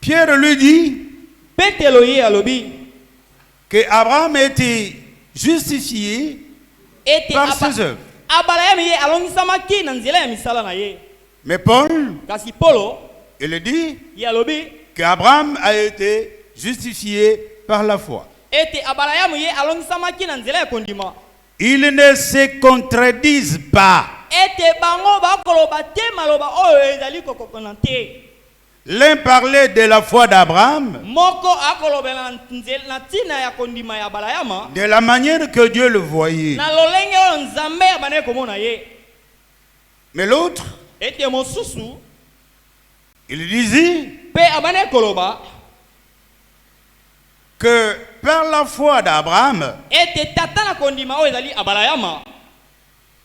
Pierre lui dit Petelo ye alobi que Abraham était justifié ete par ses œuvres. abalaya ye alongisamaki na nzela ya misala na ye. Mais Paul, Kasi Polo il dit ye alobi qu'Abraham a été justifié par la foi. ete abalaya ye alongisamaki na nzela ya kondima. Ils ne se contredisent pas. Ete bango bakoloba te maloba oyo ezali kokokona te. L'un parlait de la foi d'Abraham, Moko akolobela na tina ya kondima ya balayama. de la manière que Dieu le voyait. Na lolenge oyo nzambe abane komona ye. Mais l'autre, Ete mosusu il disait pe abane koloba que par la foi d'Abraham, ete tata na kondima oyo ezali abalayama.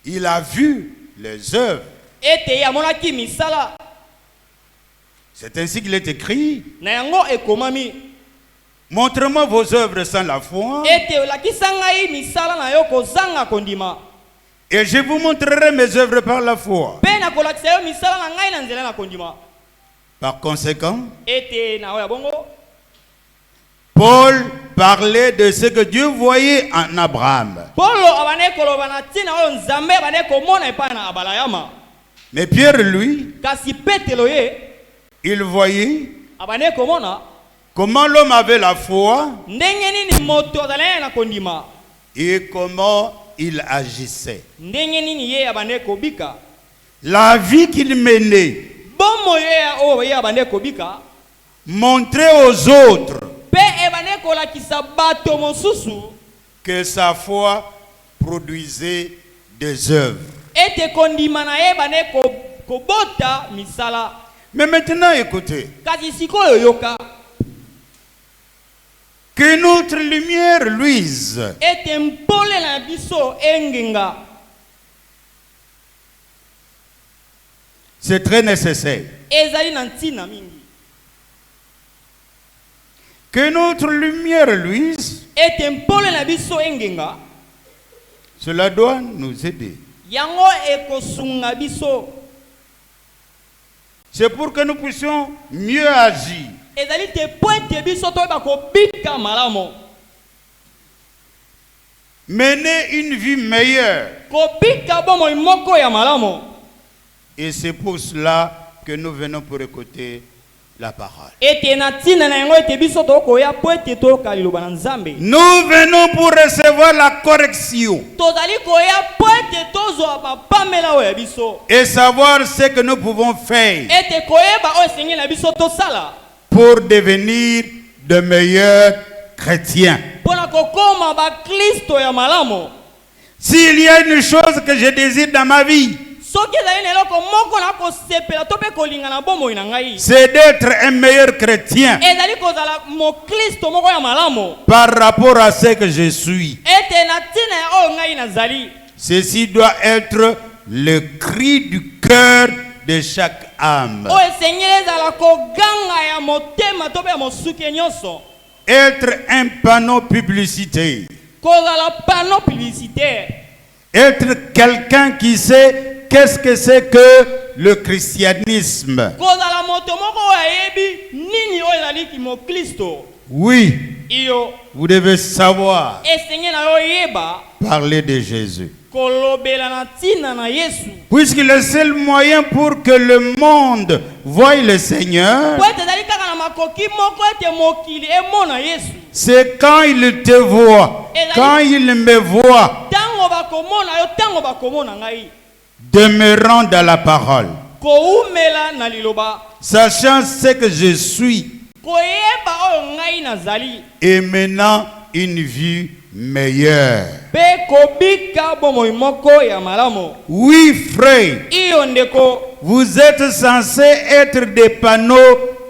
il a vu les œuvres. Ete yamonaki misala. C'est ainsi qu'il est écrit. Na yango ekomami. Montrez-moi vos œuvres sans la foi, Ete olakisa ngai misala na yo kozanga kondima. et je vous montrerai mes œuvres par la foi. Pe na kolakisa yo misala na ngai na nzela na kondima. Par conséquent, Ete na oya bongo. Paul parlait de ce que Dieu voyait en Abraham. Polo abane koloba na tina oyo nzambe abane komona epai na abalayama. Mais Pierre, lui, Kasi Petelo ye il voyait abane komona comment l'homme avait la foi ndenge nini moto azalaki na kondima. et comment il agissait. Ndenge nini ye abane kobika. La vie qu'il menait Bomo ye oyo ye abane kobika. montrait aux autres Pe ebane kolakisa bato mosusu que sa foi produisait des œuvres. ete kondima na ye bane kobota misala. Mais maintenant, écoutez, Kasi sikoyo yoka que notre lumière luise. ete mpole na biso engenga. C'est très nécessaire. Ezali na ntina mingi. Que notre lumière luise, Ete mpole na biso engenga. cela doit nous aider. Yango ekosunga biso. C'est pour que nous puissions mieux agir. Ezali te pointe biso to ba kobika malamo. Mener une vie meilleure. Kobika bomo moko ya malamo. Et c'est pour cela que nous venons pour écouter la parole. Ete na tina na yango ete biso to koya pointe to ka liloba na nzambe. Nous venons pour recevoir la correction Tozali koya pointe tozo ba pamela o ya biso. et savoir ce que nous pouvons faire Ete koyeba o sengi na biso to sala. pour devenir de meilleurs chrétiens. Pona kokoma ba Kristo ya malamo. S'il y a une chose que je désire dans ma vie, Soki ezali na eloko moko na kosepela to pe kolinga na bomoi na ngai. c'est d'être un meilleur chrétien Ezali kozala mo Kristo moko ya malamo. par rapport à ce que je suis. Ete na tina ya o ngai nazali. Ceci doit être le cri du cœur de chaque âme. O esengeli ezala koganga ya motema to pe ya mosuki nyonso. Être un panneau publicitaire. Kozala panneau publicitaire. Être quelqu'un qui sait qu'est-ce que c'est que le christianisme. Kozala moto moko ayebi nini o ezali ki mo Kristo. Oui, Iyo vous devez savoir esengeli na yo yeba parler de Jésus. kolobela na tina na Yesu. Puisque le seul moyen pour que le monde voie le Seigneur, Po ete ezali kaka na makoki moko ete mokili emona Yesu. c'est quand il te voit, quand il me voit, Tango bakomona yo tango bakomona ngai. demeurant dans la parole, Koumela na liloba. sachant ce que je suis Koyeba oyo ngai nazali. et menant une vie meilleure. Pe kobika bomoi moko ya malamo. Oui, frère, Iyo ndeko. vous êtes censés être des panneaux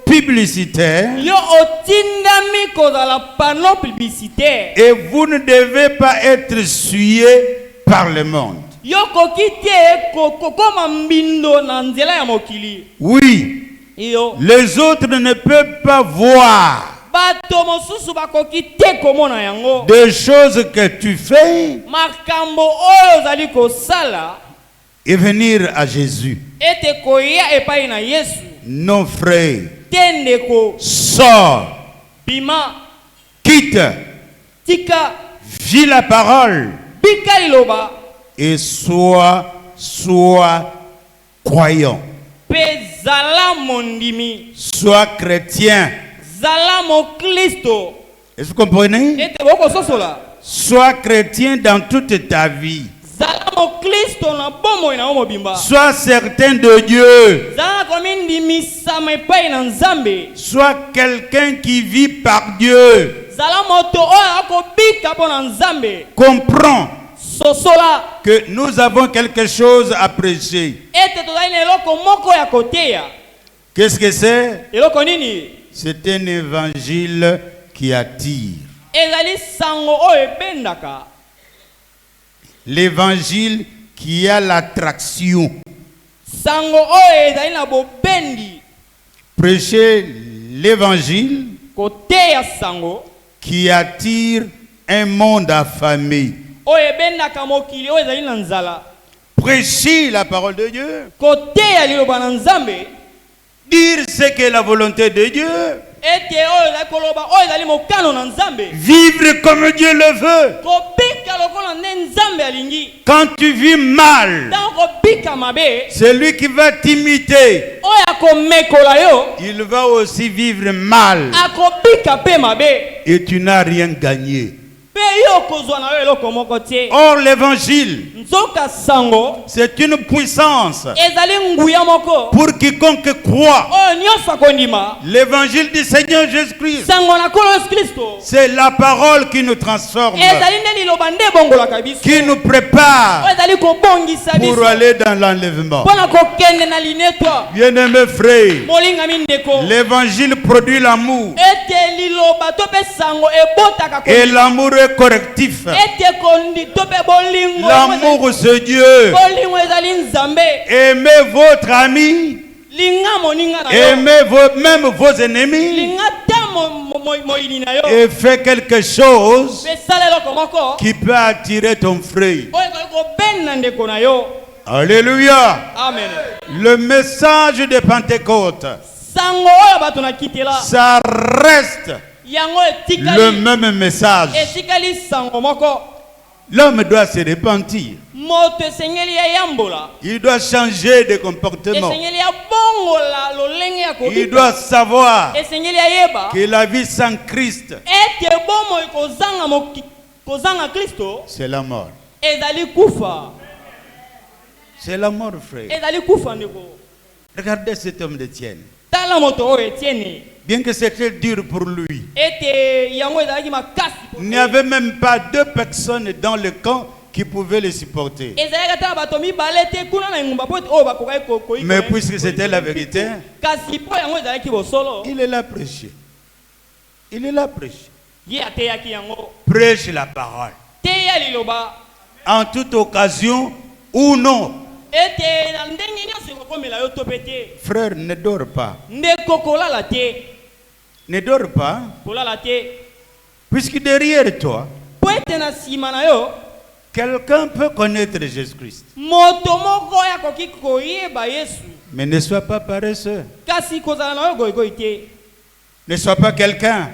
publicitaires Yo otindami kozala panneau publicitaire. et vous ne devez pas être souillés par le monde. Yo kokite kokoma mbindo na nzela ya mokili. Oui, Iyo les autres ne peuvent pas voir bato mosusu bakokite komona yango. des choses que tu fais Makambo oyo zali kosala et venir à Jésus. ete koya epai na Yesu. Non, frère, Tendeko sors, bima quitte tika vis la parole bika liloba et sois croyant. pe zala mondimi Sois chrétien. zala mo Kristo Est-ce que vous comprenez? ete boko sosola Sois chrétien dans toute ta vie. zala mo Kristo na bomoi na mobimba Sois certain de Dieu. zala komi ndimisama epai na Nzambe Sois quelqu'un qui vit par Dieu. zala moto oyo akobika mpo na Nzambe Comprends sosola que nous avons quelque chose à prêcher. ete tozali na eloko moko ya koteya. Qu'est-ce que c'est? Eloko nini? C'est un évangile qui attire. Ezali sango oyo ebendaka. L'évangile qui a l'attraction. Sango oyo ezali na bobendi. Prêcher l'évangile Koteya sango qui attire un monde affamé. oyo ebendaka mokili oyo ezali na nzala. Prêcher la parole de Dieu. Koteya liloba na Nzambe. Dire ce qu'est la volonté de Dieu. Ete oyo ezali koloba oyo ezali mokano na Nzambe. Vivre comme Dieu le veut. Kobika lokola nde Nzambe alingi. Quand tu vis mal, Tango kobika mabe celui qui va t'imiter, oyo akomekola yo il va aussi vivre mal. akobika pe mabe. Et tu n'as rien gagné. Pe yo kozwa na yo eloko moko tie. Or, l'évangile, Nzoka sango c'est une puissance ezali nguya moko pour quiconque croit. oyo nyonso akondima. L'évangile du Seigneur Jésus-Christ, Sango na Nkolo Yesu Kristo c'est la parole qui nous transforme, ezali nde liloba nde ebongolaka biso qui nous prépare oyo ezali kobongisa biso pour aller dans l'enlèvement. mpona kokende na linetwa. Bien-aimés frères, Molingami ndeko l'évangile produit l'amour. ete liloba to pe sango ebotaka Et kondima. l'amour est correctif. Ete kondi to pe bolingo L'amour, c'est Dieu. bolingo ezali Nzambe. Aimez votre ami. Linga moninga na yo Aimez même vos ennemis. linga ta moyini na yo Et fais quelque chose pe sala eloko moko qui peut attirer ton frère. oyo ezali kobenda ndeko na yo. Alléluia. Amen. Le message de Pentecôte, Sango oyo bato na kitela ça reste yango le etikali même message. etikali sango moko. L'homme doit se repentir. Moto esengeli ya yambola Il doit changer de comportement. esengeli ya bongola lolenge ya Il kobika doit savoir esengeli ya yeba que la vie sans Christ, ete bomoi kozanga Kristo c'est la mort. ezali kufa. C'est la mort, frère. Ezali kufa ndeko. Regardez cet homme d'Étienne. Tala moto oyo Etienne Bien que c'était dur pour lui, ete yango ezalaki makasi. il n'y avait même pas 2 personnes dans le camp qui pouvaient le supporter. ezalaki ata bato mibale te kuna na engumba po ete oyo bakokaki koyika. Mais puisque c'était la vérité, kasi po yango ezalaki bosolo il est là prêcher. Il est là prêcher. ye ateyaki yango. Prêche la parole. Teya liloba En toute occasion ou non. ete na ndenge nyonso ekokomela yo to pe te. Frère, ne dors pas. Ndeko kolala te. Ne dors pas. Kolala te. Puisque derrière toi, Po ete na nsima na yo quelqu'un peut connaître Jésus-Christ. moto moko oyo akoki koyeba Yesu. Mais ne sois pas paresseux. Kasi kozala na yo goyigoyi te. Ne sois pas quelqu'un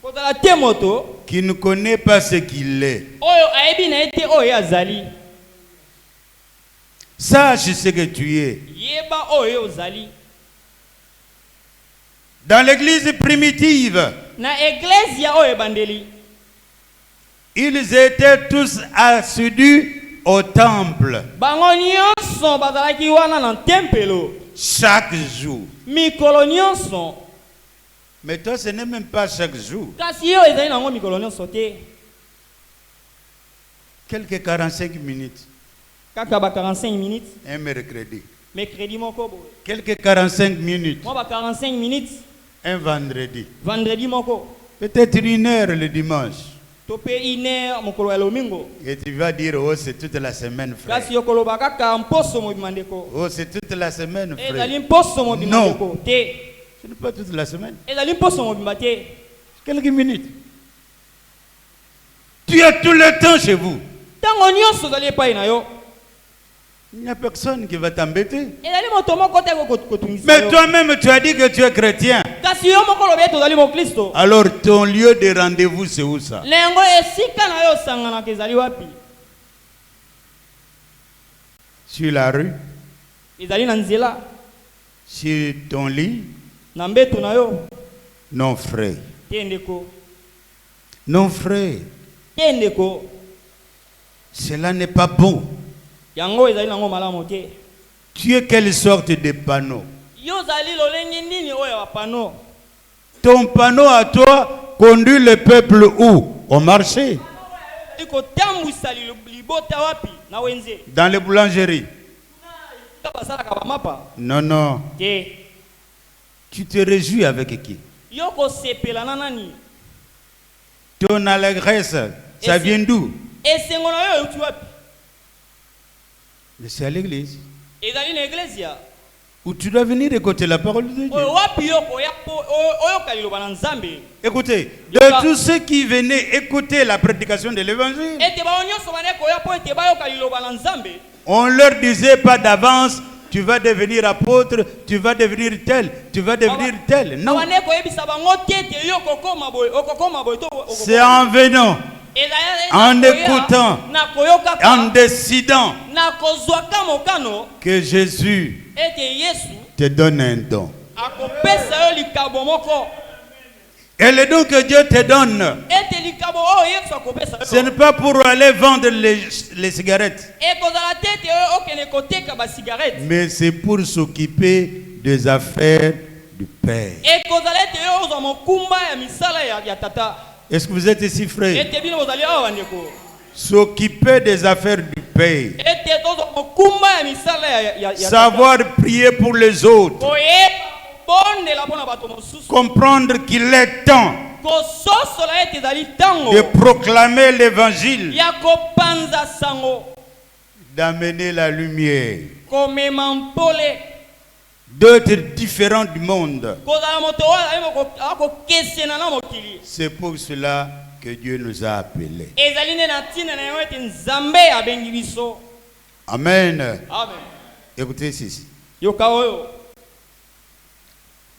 Kozala te moto qui ne connaît pas ce qu'il est. oyo ayebi na ye te oyo azali. Sache ce que tu es. Yeba oyo ozali. Dans l'église primitive, Na eglezia oyo ebandeli ils étaient tous assidus au temple bango nyonso bazalaki wana na tempelo chaque jour. mikolo nyonso. Mais toi, ce n'est même pas chaque jour. Kasi yo ezali nango mikolo nyonso te. Quelques 45 minutes, Kaka ba 45 minutes un mercredi. mercredi moko boye. Quelques 45 minutes, Moi ba 45 minutes un vendredi. vendredi moko. Peut-être 1 heure le dimanche. To pe 1 heure mokolo ya lomingo. Et tu vas dire, oh, c'est toute la semaine, frère. Kasi yo koloba kaka mposo mobima ndeko. Oh, c'est toute la semaine, Ezali frère. mposo mobima Non. ndeko te. Ce n'est pas toute la semaine. Ezali mposo mobima te. Quelques minutes. Tu as tout le temps chez vous. Tango nyonso zali epai na yo. Il n'y a personne qui va t'embêter. Ezali moto moko te kotungisa Mais yo. toi-même, tu as dit que tu es chrétien. kasi yo moko lobi tozali mo Kristo. Alors ton lieu de rendez-vous c'est où ça? Lengo esika na yo sangana kezali wapi? Sur la rue? Ezali na nzela? Sur ton lit? Na mbeto na yo? Non frère. Tendeko. Non frère. Tendeko. Cela n'est pas bon. Yango ezali nango malamu te. Tu es quelle sorte de panneau? Yo zali lolengi nini oyo panneau? Ton panneau à toi conduit le peuple où? Au marché? Iko tambwisa libota wapi na wenze? Dans les boulangeries? Basala ka mapa. Non, non. Te. Tu te réjouis avec qui? Yo ko sepela na nani? Ton allégresse, ça vient d'où? Esengo na yo uti wapi? Mais c'est à l'église. Ezali na iglesia. Où tu dois venir écouter la parole de Dieu. Oyo wapi yo ko ya oyo kaliloba na Nzambe. Écoutez, de tous ceux qui venaient écouter la prédication de l'évangile, Ete ba onyoso bane ko ya po ete ba yo kaliloba na Nzambe. on leur disait pas d'avance, tu vas devenir apôtre, tu vas devenir tel, tu vas devenir tel. Non. Bane ko yebisa bango tete yo kokoma boy, okokoma boy to. C'est en venant, en écoutant, en décidant que Jésus te donne un don. Et le don que Dieu te donne, ce n'est pas pour aller vendre les cigarettes, mais c'est pour s'occuper des affaires du Père. Est-ce que vous êtes ici, frère? S'occuper des affaires du Père. Savoir prier pour les autres. Comprendre qu'il est temps de proclamer l'évangile, d'amener la lumière, d'être différent du monde. C'est pour cela que Dieu nous a appelés. Amen. Écoutez ceci.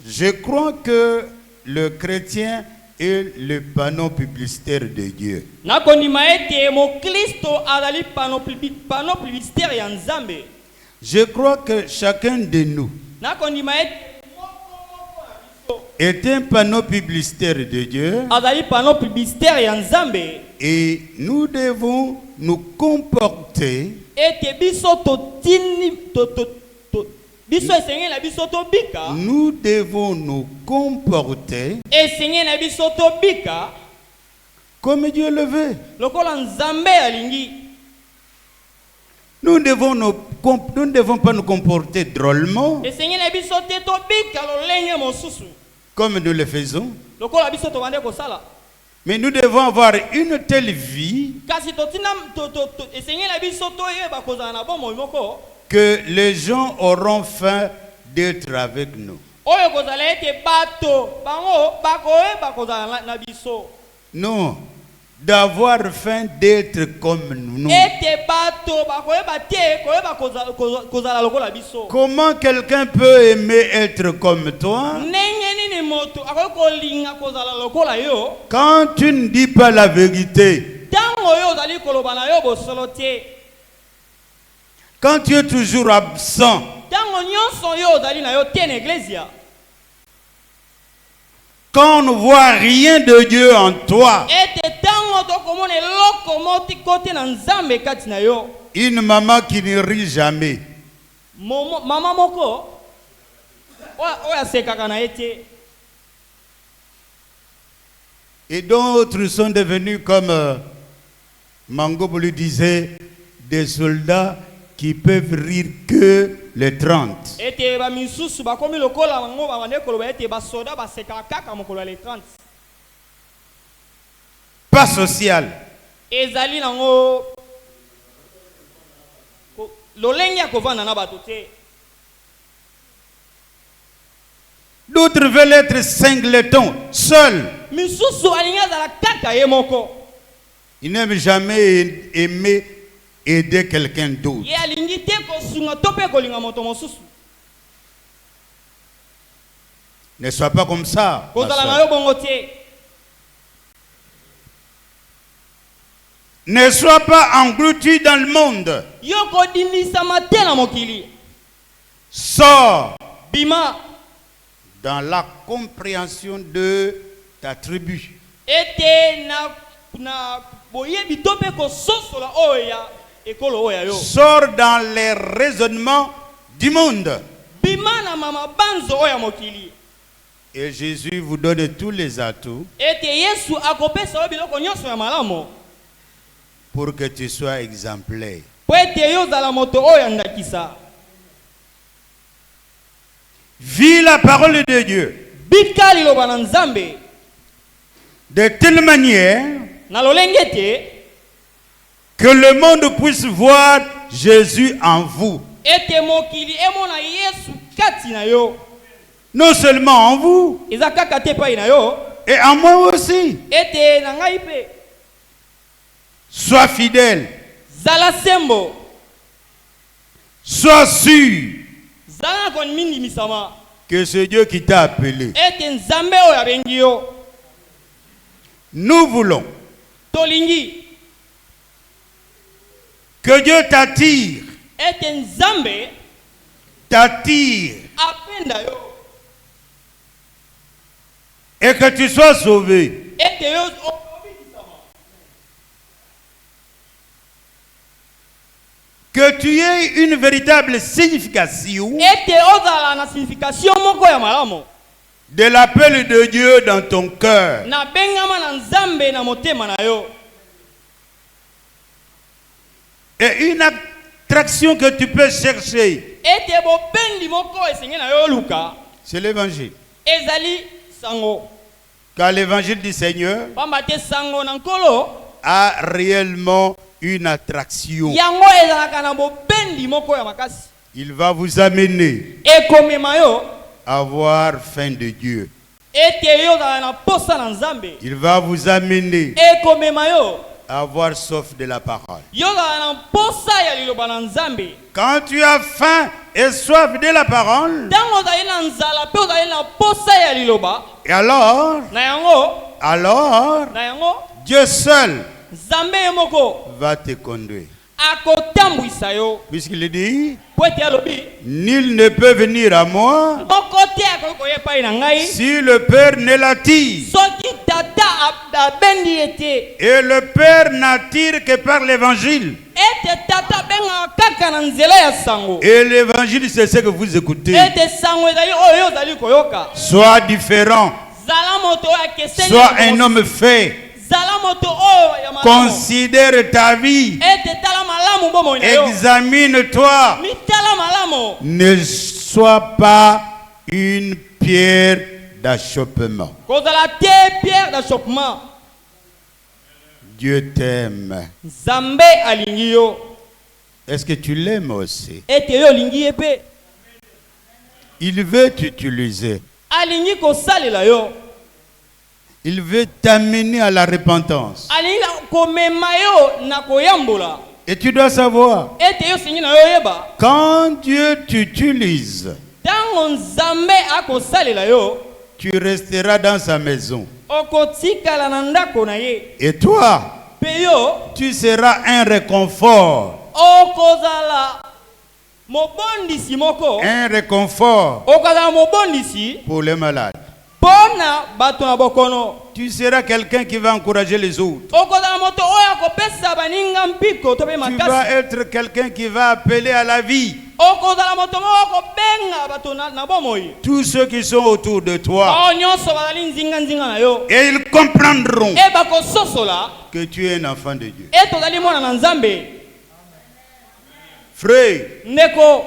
Je crois que le chrétien est le panneau publicitaire de Dieu. Je crois que chacun de nous est un panneau publicitaire de Dieu. Et nous devons nous comporter nous devons nous comporter comme Dieu le veut. Nous ne devons pas nous comporter drôlement comme nous le faisons. Mais nous devons avoir une telle vie que les gens auront faim d'être avec nous. Non, d'avoir faim d'être comme nous. Comment quelqu'un peut aimer être comme toi quand tu ne dis pas la vérité? Quand tu es toujours absent, quand on ne voit rien de Dieu en toi, une maman qui ne rit jamais, et d'autres sont devenus comme Mangobo lui disait, des soldats qui peuvent rire que les 30. Pas social. D'autres veulent être singletons, seuls. Ils n'aiment jamais aimer aider quelqu'un d'autre. Ne sois pas comme ça. ma kozala sœur. na yo bongo te. Ne sois pas englouti dans le monde. Yo kodimisama te na mokili. Sors Bima dans la compréhension de ta tribu. ete na boyebi to mpe kososola oyo ya ekolo oyo ya yo. Sors dans les raisonnements du monde. Bima na mama banzo oyo ya mokili. Et Jésus vous donne tous les atouts Ete Yesu akopesa yo biloko nyonso ya malamu pour que tu sois exemplaire. po ete yo ozala moto oyo ya ndakisa. Vis la parole de Dieu Bika liloba na Nzambe de telle manière na lolenge te que le monde puisse voir Jésus en vous. ete mokili emona Yesu kati na yo. Non seulement en vous, Eza kaka te pai na yo et en moi aussi. ete na ngai pe. Sois fidèle, Zala sembo, sois sûr zala kon mingi misama que c'est Dieu qui t'a appelé. ete Nzambe oyo abengi yo. Nous voulons Tolingi que Dieu t'attire, ete Nzambe apenda yo et que tu sois sauvé. ete yo obikisama. Que tu aies une véritable signification Ete ozala na signification moko ya malamu de l'appel de Dieu dans ton cœur. na bengama na Nzambe na motema na yo. Et une attraction que tu peux chercher, Ete bobendi moko esenge na yo luka c'est l'évangile. ezali sango. Car l'évangile du Seigneur Pamba te sango na nkolo a réellement une attraction. yango ezalaka na bobendi moko ya makasi. Il va vous amener Ekomema yo à avoir faim de Dieu. ete yo ozala na posa na Nzambe. Il va vous amener Ekomema yo à avoir soif de la parole. yo ozala na posa ya liloba na Nzambe. Quand tu as faim et soif de la parole, Ntango ozali na nzala mpe ozali na posa ya liloba et alors, na yango Dieu seul Nzambe ye moko va te conduire. akotambwisa yo. Puisqu'il dit, Po ete alobi nul ne peut venir à moi moko te akoki koya epai na ngai si le Père ne l'attire. soki tata abendi ye te. Et le Père n'attire que par l'évangile. Ete tata abengaka kaka na nzela ya sango. Et l'évangile, c'est ce que vous écoutez. Ete sango ezali oyo yo ozali koyoka. Sois différent. Zala moto oyo akeseni. Sois un homme fait. Zala moto oyo ya malamu. Considère ta vie. Ete tala malamu bomoi na yo. Examine-toi. Mitala malamu. Ne sois pas une pierre d'achoppement. Kozala te pierre d'achoppement. Dieu t'aime. Nzambe alingi yo. Est-ce que tu l'aimes aussi? Ete yo lingi ye pe. Il veut t'utiliser. Alingi kosalela yo. Il veut t'amener à la repentance. Alingi komema yo na koyambola. Et tu dois savoir, Ete yo singi na yo yeba. quand Dieu t'utilise, Tango Nzambe akosalela yo, tu resteras dans sa maison. okotikala na ndako na ye. Et toi, Pe yo tu seras un réconfort. okozala mobondisi moko. Un réconfort Okozala mobondisi pour les malades. pona bato na bokono. Tu seras quelqu'un qui va encourager les autres. Okozala moto oyo akopesa baninga mpiko to pe Tu vas makasi. être quelqu'un qui va appeler à la vie Okozala moto moko akobenga bato na bomoi. tous ceux qui sont autour de toi. Bao nyonso bazali nzinga na yo. Et ils comprendront E bakososola que tu es un enfant de Dieu. e tozali mwana na Nzambe. Frère, Ndeko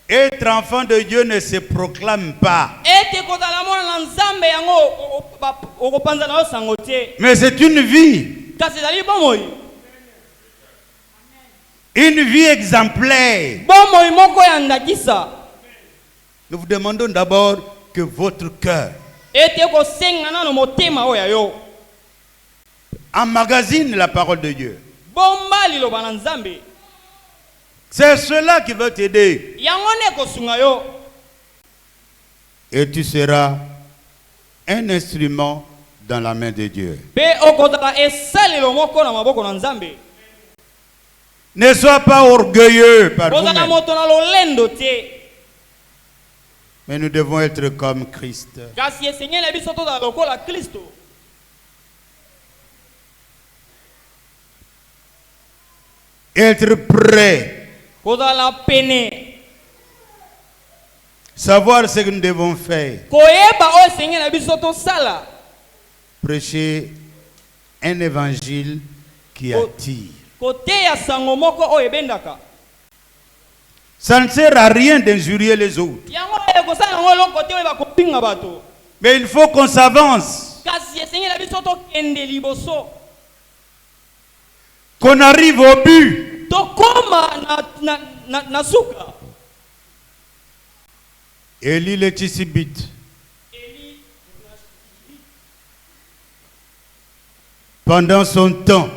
être enfant de Dieu ne se proclame pas. ete kozala mwana na Nzambe yango okopanza na yo sango te. Mais c'est une vie. Kasi ezali bomoi. Une vie exemplaire. Bomoi moko ya ndakisa. Nous vous demandons d'abord que votre cœur Ete kosenga nano motema oyo ya yo. emmagasine la parole de Dieu. Bomba liloba na Nzambe. C'est cela qui va t'aider. Yango ne kosunga yo. Et tu seras un instrument dans la main de Dieu. Ne sois pas orgueilleux par vous-même. Mais nous devons être comme Christ. Être prêt. Savoir ce que nous devons faire. Prêcher un évangile qui attire. Ça ne sert à rien d'injurier les autres. Mais il faut qu'on s'avance. Qu'on arrive au but. Élie le Tishibite. Pendant son temps,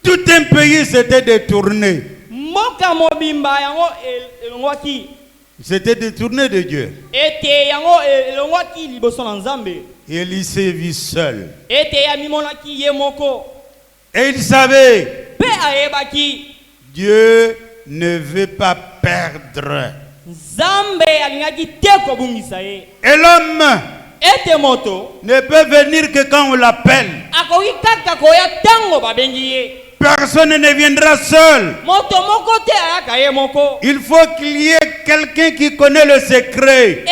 tout un pays s'était détourné. C'était détourné de Dieu. Élie s'est vu seul. Et il savait, Dieu ne veut pas perdre. Et l'homme ne peut venir que quand on l'appelle. Personne ne viendra seul. Il faut qu'il y ait quelqu'un qui connaît le secret.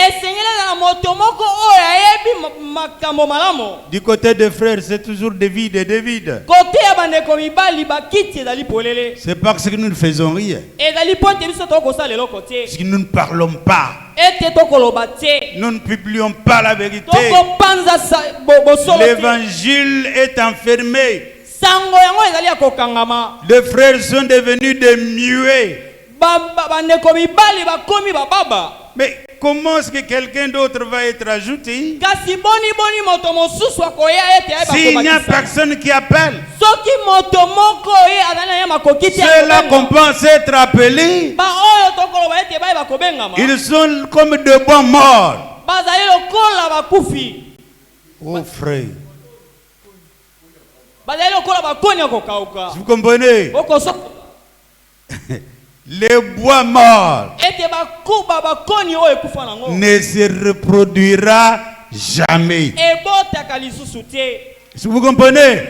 Du côté des frères, c'est toujours des vides et des vides. C'est parce que nous ne faisons rien. Parce que nous ne parlons pas. Nous ne publions pas la vérité. L'évangile est enfermé. Les frères sont devenus des muets. Mais comment est-ce que quelqu'un d'autre va être ajouté s'il n'y a personne qui appelle? Ceux-là qu'on pense être appelés, ils sont comme de bois morts. Oh frère, vous comprenez? Les bois morts ne se reproduira jamais. Vous comprenez?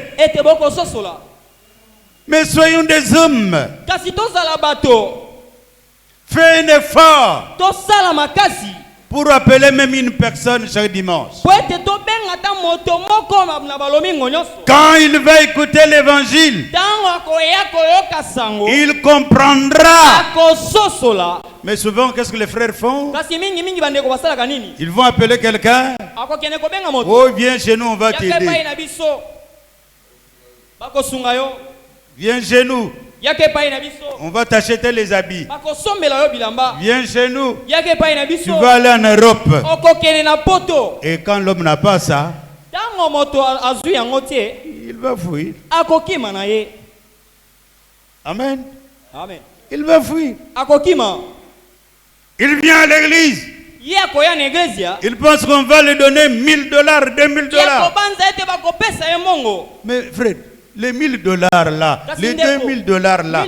Mais soyons des hommes. Fais un effort pour appeler même une personne chaque dimanche. Quand il va écouter l'évangile, il comprendra. Mais souvent, qu'est-ce que les frères font? Ils vont appeler quelqu'un. Oh, viens chez nous, on va t'aider. Viens chez nous, on va t'acheter les habits. Viens chez nous, tu vas aller en Europe. Et quand l'homme n'a pas ça, il va fuir. Amen. Il va fuir. Il vient à l'église. Il pense qu'on va lui donner $1000, $2000. Mais frère, les $1000 là, les $2000 là,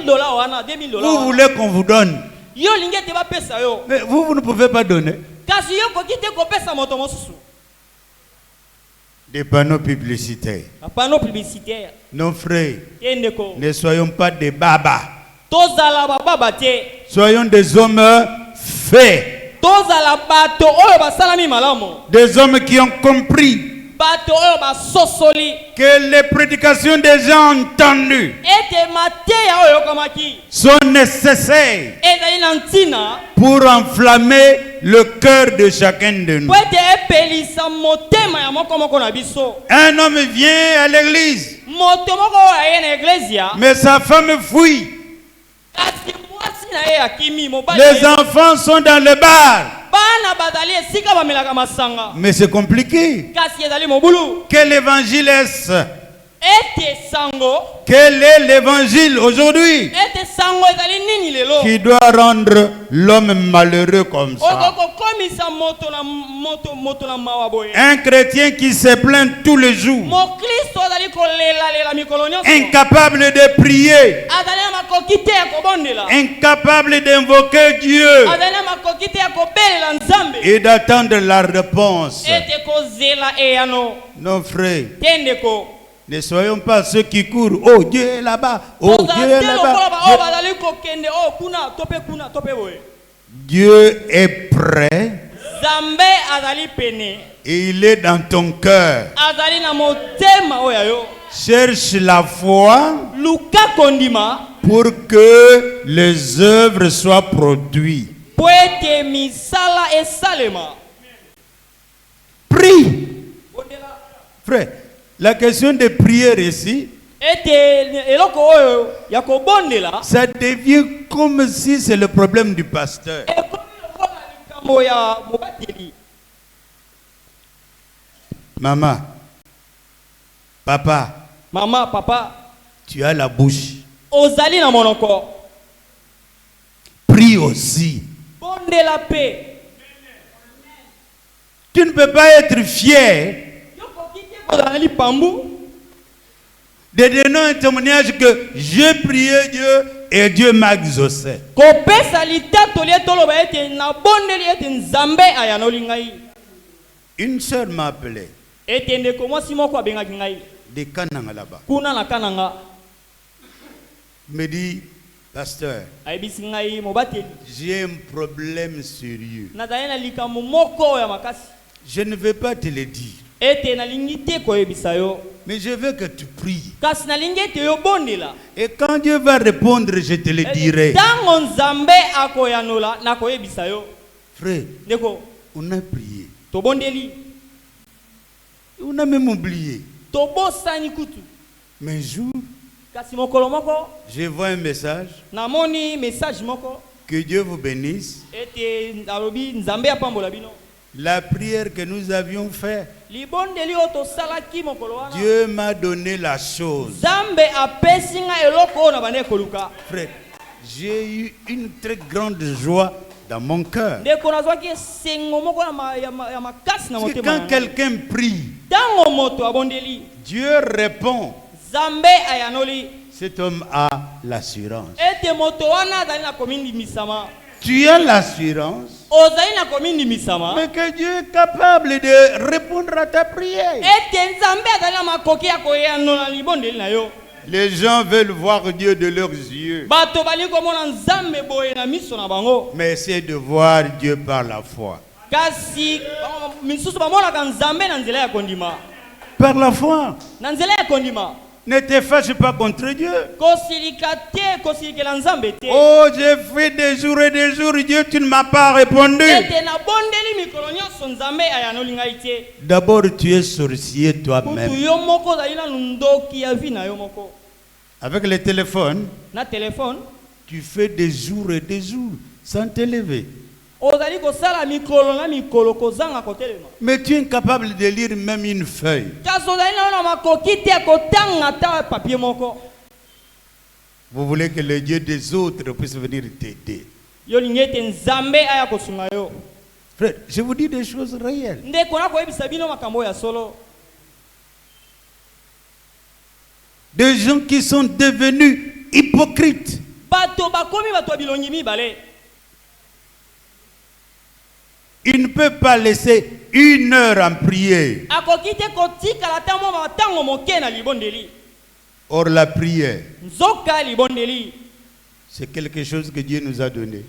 vous voulez qu'on vous donne? Mais vous ne pouvez pas donner. Des panneaux publicitaires. Non frère, ne soyons pas des babas. Soyons des hommes faits. Des hommes qui ont compris que les prédications des gens entendues sont nécessaires pour enflammer le cœur de chacun de nous. Un homme vient à l'église, mais sa femme fuit. Les enfants sont dans le bar. Mais c'est compliqué. Quel évangile est-ce Quel est l'évangile aujourd'hui qui doit rendre l'homme malheureux comme ça? Un chrétien qui se plaint tous les jours, incapable de prier, incapable d'invoquer Dieu et d'attendre la réponse. Non, frère, ne soyons pas ceux qui courent. Oh, Dieu est là-bas. Oh, Dieu est là-bas. Dieu est prêt. Et il est dans ton cœur. Cherche la foi pour que les œuvres soient produites. Prie. Frère, la question de prière ici, ça devient comme si c'est le problème du pasteur. Maman, papa, tu as la bouche. Prie aussi. Tu ne peux pas être fier de donner un témoignage que j'ai prié Dieu et Dieu m'a exaucé. Une sœur m'a appelé de Kananga là-bas. Me dit, pasteur, j'ai un problème sérieux. Je ne vais pas te le dire, mais je veux que tu pries. Et quand Dieu va répondre, je te le dirai. Frère, on a prié. On a même oublié. Mais un jour, je vois un message. Que Dieu vous bénisse. La prière que nous avions faite, Dieu m'a donné la chose. Frère, j'ai eu une très grande joie dans mon cœur. Quand quelqu'un prie, Dieu répond. Cet homme a l'assurance. Tu as l'assurance, mais que Dieu est capable de répondre à ta prière. Les gens veulent voir Dieu de leurs yeux, mais essaie de voir Dieu par la foi. Par la foi. Ne te fâche pas contre Dieu. Oh, j'ai fait des jours et des jours, Dieu, tu ne m'as pas répondu. D'abord, tu es sorcier toi-même. Avec le téléphone, tu fais des jours et des jours sans te lever. Mais tu es incapable de lire même une feuille. Vous voulez que le Dieu des autres puisse venir t'aider. Frère, je vous dis des choses réelles. Des gens qui sont devenus hypocrites. Il ne peut pas laisser 1 heure en prière. Or la prière, c'est quelque chose que Dieu nous a donné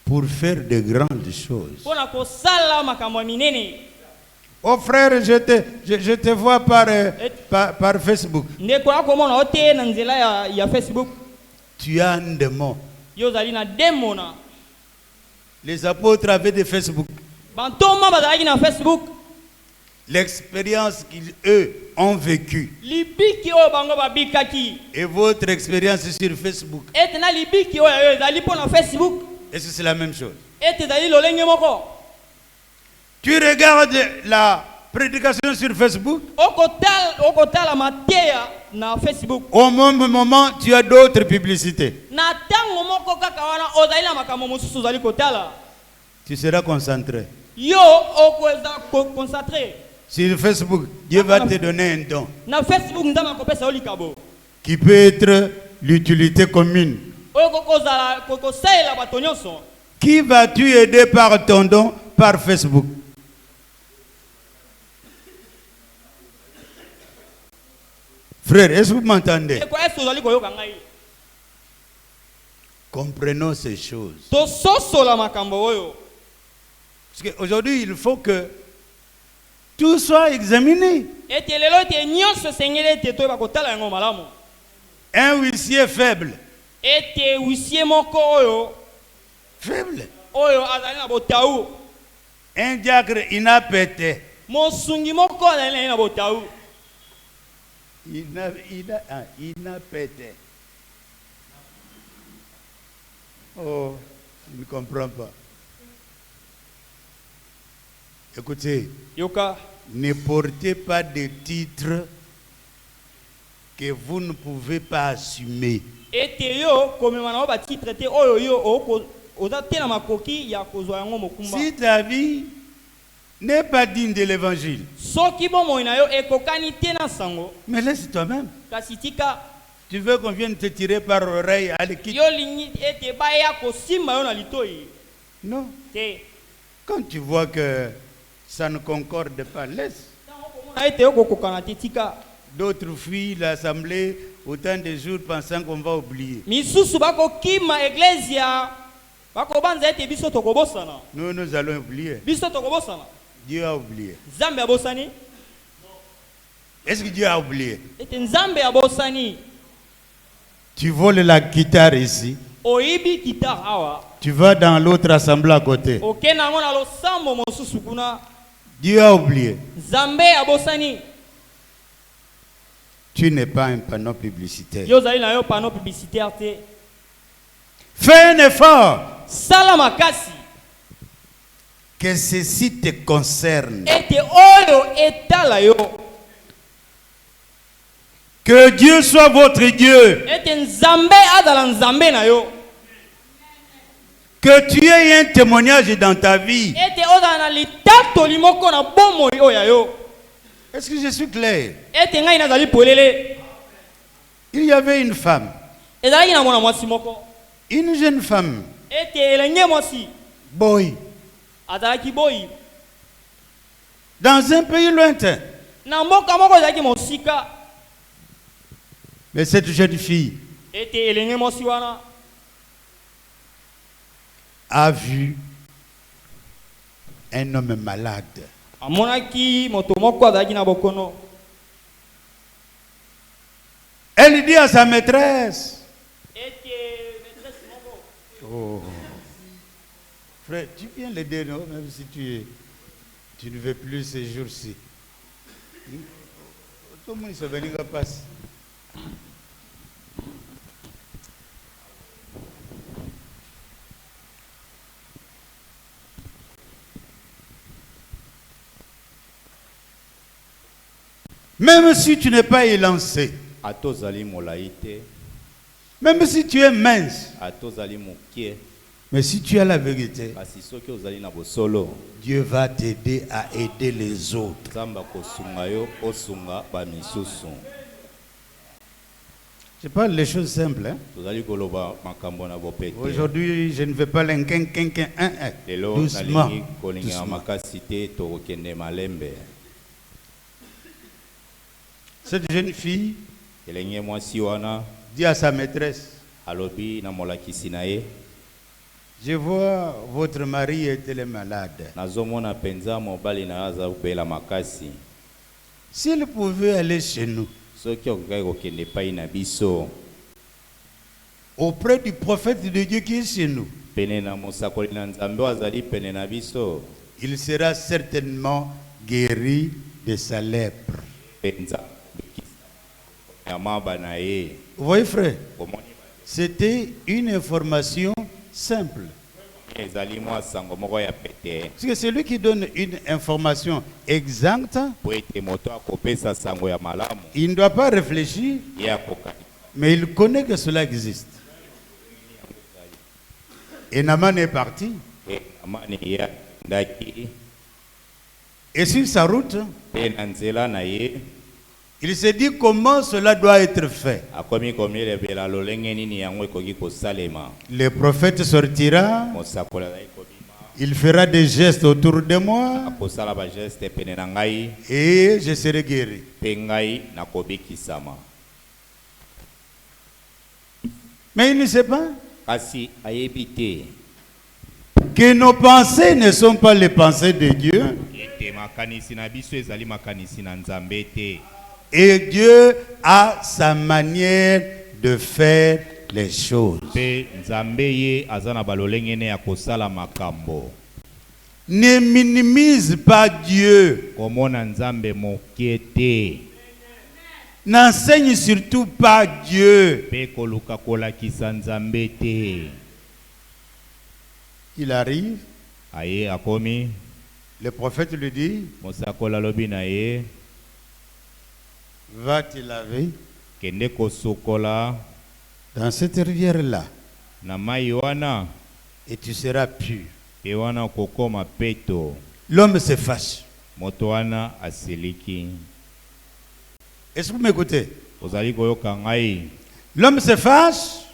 pour faire de grandes choses. Oh frère, je te vois par Facebook. Tu as un démon. Les apôtres avaient des Facebook. L'expérience qu'eux ont vécue et votre expérience sur Facebook, est-ce que c'est la même chose? Tu regardes prédication sur Facebook. Na Facebook. Au même moment, tu as d'autres publicités. Tu seras concentré. Sur Facebook, Dieu va te donner un don qui peut être l'utilité commune. Qui vas-tu aider par ton don par Facebook? Frère, est-ce que vous m'entendez? Comprenons ces choses. Parce qu'aujourd'hui, il faut que tout soit examiné. Un huissier faible. Faible. Un diacre inapété. Inapété. Oh, je ne comprends pas. Écoutez, ne portez pas de titres que vous ne pouvez pas assumer. Si ta vie n'est pas digne de l'évangile, mais laisse toi-même. Tu veux qu'on vienne te tirer par l'oreille à l'équipe? Non. Quand tu vois que ça ne concorde pas, laisse. D'autres fuient l'assemblée autant de jours pensant qu'on va oublier. Nous allons oublier. Dieu a oublié. Est-ce que Dieu a oublié? Tu voles la guitare ici. Tu vas dans l'autre assemblée à côté. Dieu a oublié. Tu n'es pas un panneau publicitaire. Fais un effort. Que ceci te concerne. Que Dieu soit votre Dieu. Que tu aies un témoignage dans ta vie. Est-ce que je suis clair? Il y avait une femme. Une jeune femme. Boy. Dans un pays lointain. Mais cette jeune fille a vu un homme malade. Elle dit à sa maîtresse. Oh. Frère, tu viens l'aider, non? Même si tu ne veux plus ces jours-ci. Tout le monde se venir à passer. Même si tu n'es pas élancé, même si tu es mince, mais si tu as la vérité, Dieu va t'aider à aider les autres. Je parle des choses simples. Hein? Aujourd'hui, je ne vais pas doucement. Cette jeune fille dit à sa maîtresse, je vois votre mari est malade. S'il pouvait aller chez nous, auprès du prophète de Dieu qui est chez nous, il sera certainement guéri de sa lèpre. Vous voyez, frère, c'était une information simple. Parce que c'est lui qui donne une information exacte. Il ne doit pas réfléchir, mais il connaît que cela existe. Et Naaman est parti. Et sur sa route, il s'est dit comment cela doit être fait. Le prophète sortira, il fera des gestes autour de moi et je serai guéri. Mais il ne sait pas que nos pensées ne sont pas les pensées de Dieu. Et Dieu a sa manière de faire les choses. Ne minimise pas Dieu. N'enseigne surtout pas Dieu. Il arrive. Le prophète lui dit, va te laver dans cette rivière-là et tu seras pur. L'homme se fâche. Est-ce que vous m'écoutez? L'homme se fâche.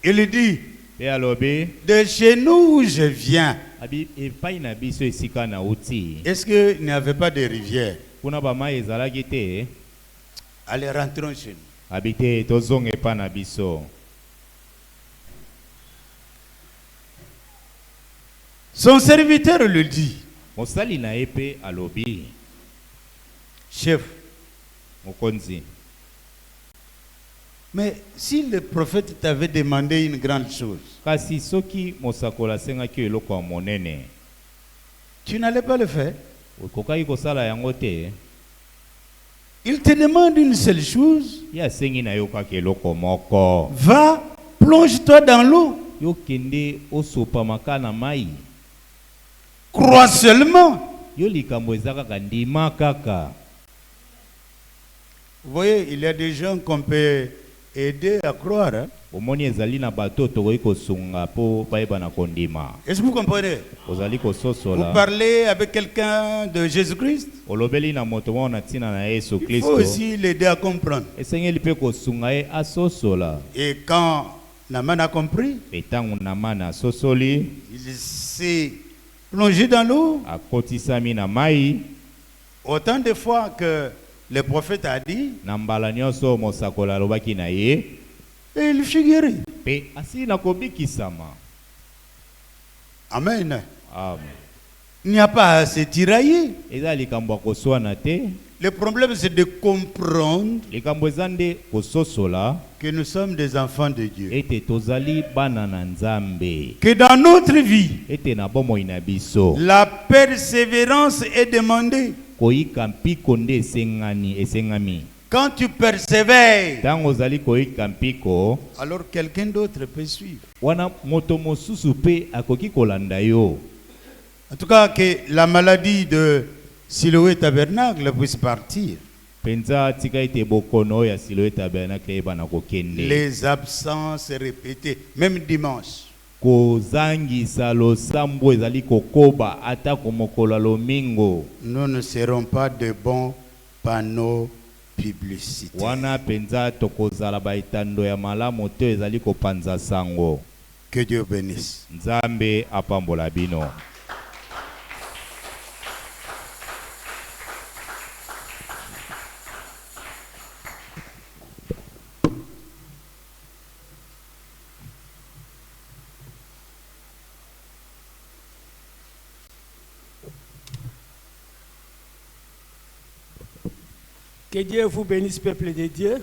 Il lui dit, de chez nous où je viens, est-ce qu'il n'y avait pas de rivière? Allez, rentrons chez nous. Son serviteur lui dit, chef, mais si le prophète t'avait demandé une grande chose, tu n'allais pas le faire. Il te demande une seule chose. Va, plonge-toi dans l'eau. Crois seulement. Vous voyez, il y a des gens qu'on peut aider à croire. Hein? Est-ce que vous comprenez? Vous parlez avec quelqu'un de Jésus-Christ, il faut aussi l'aider à comprendre. Et quand Naaman a compris, il s'est plongé dans l'eau. Autant de fois que le prophète a dit, et il fut guéri. Amen. Il n'y a pas à se tirailler. Le problème, c'est de comprendre que nous sommes des enfants de Dieu. Que dans notre vie, la persévérance est demandée. Quand tu persévères, alors quelqu'un d'autre peut suivre. En tout cas, que la maladie de Siloé Tabernacle puisse partir. Les absences répétées, même dimanche. Nous ne serons pas de bons panneaux publicitaires. Que Dieu bénisse. Que Dieu vous bénisse, peuple de Dieu.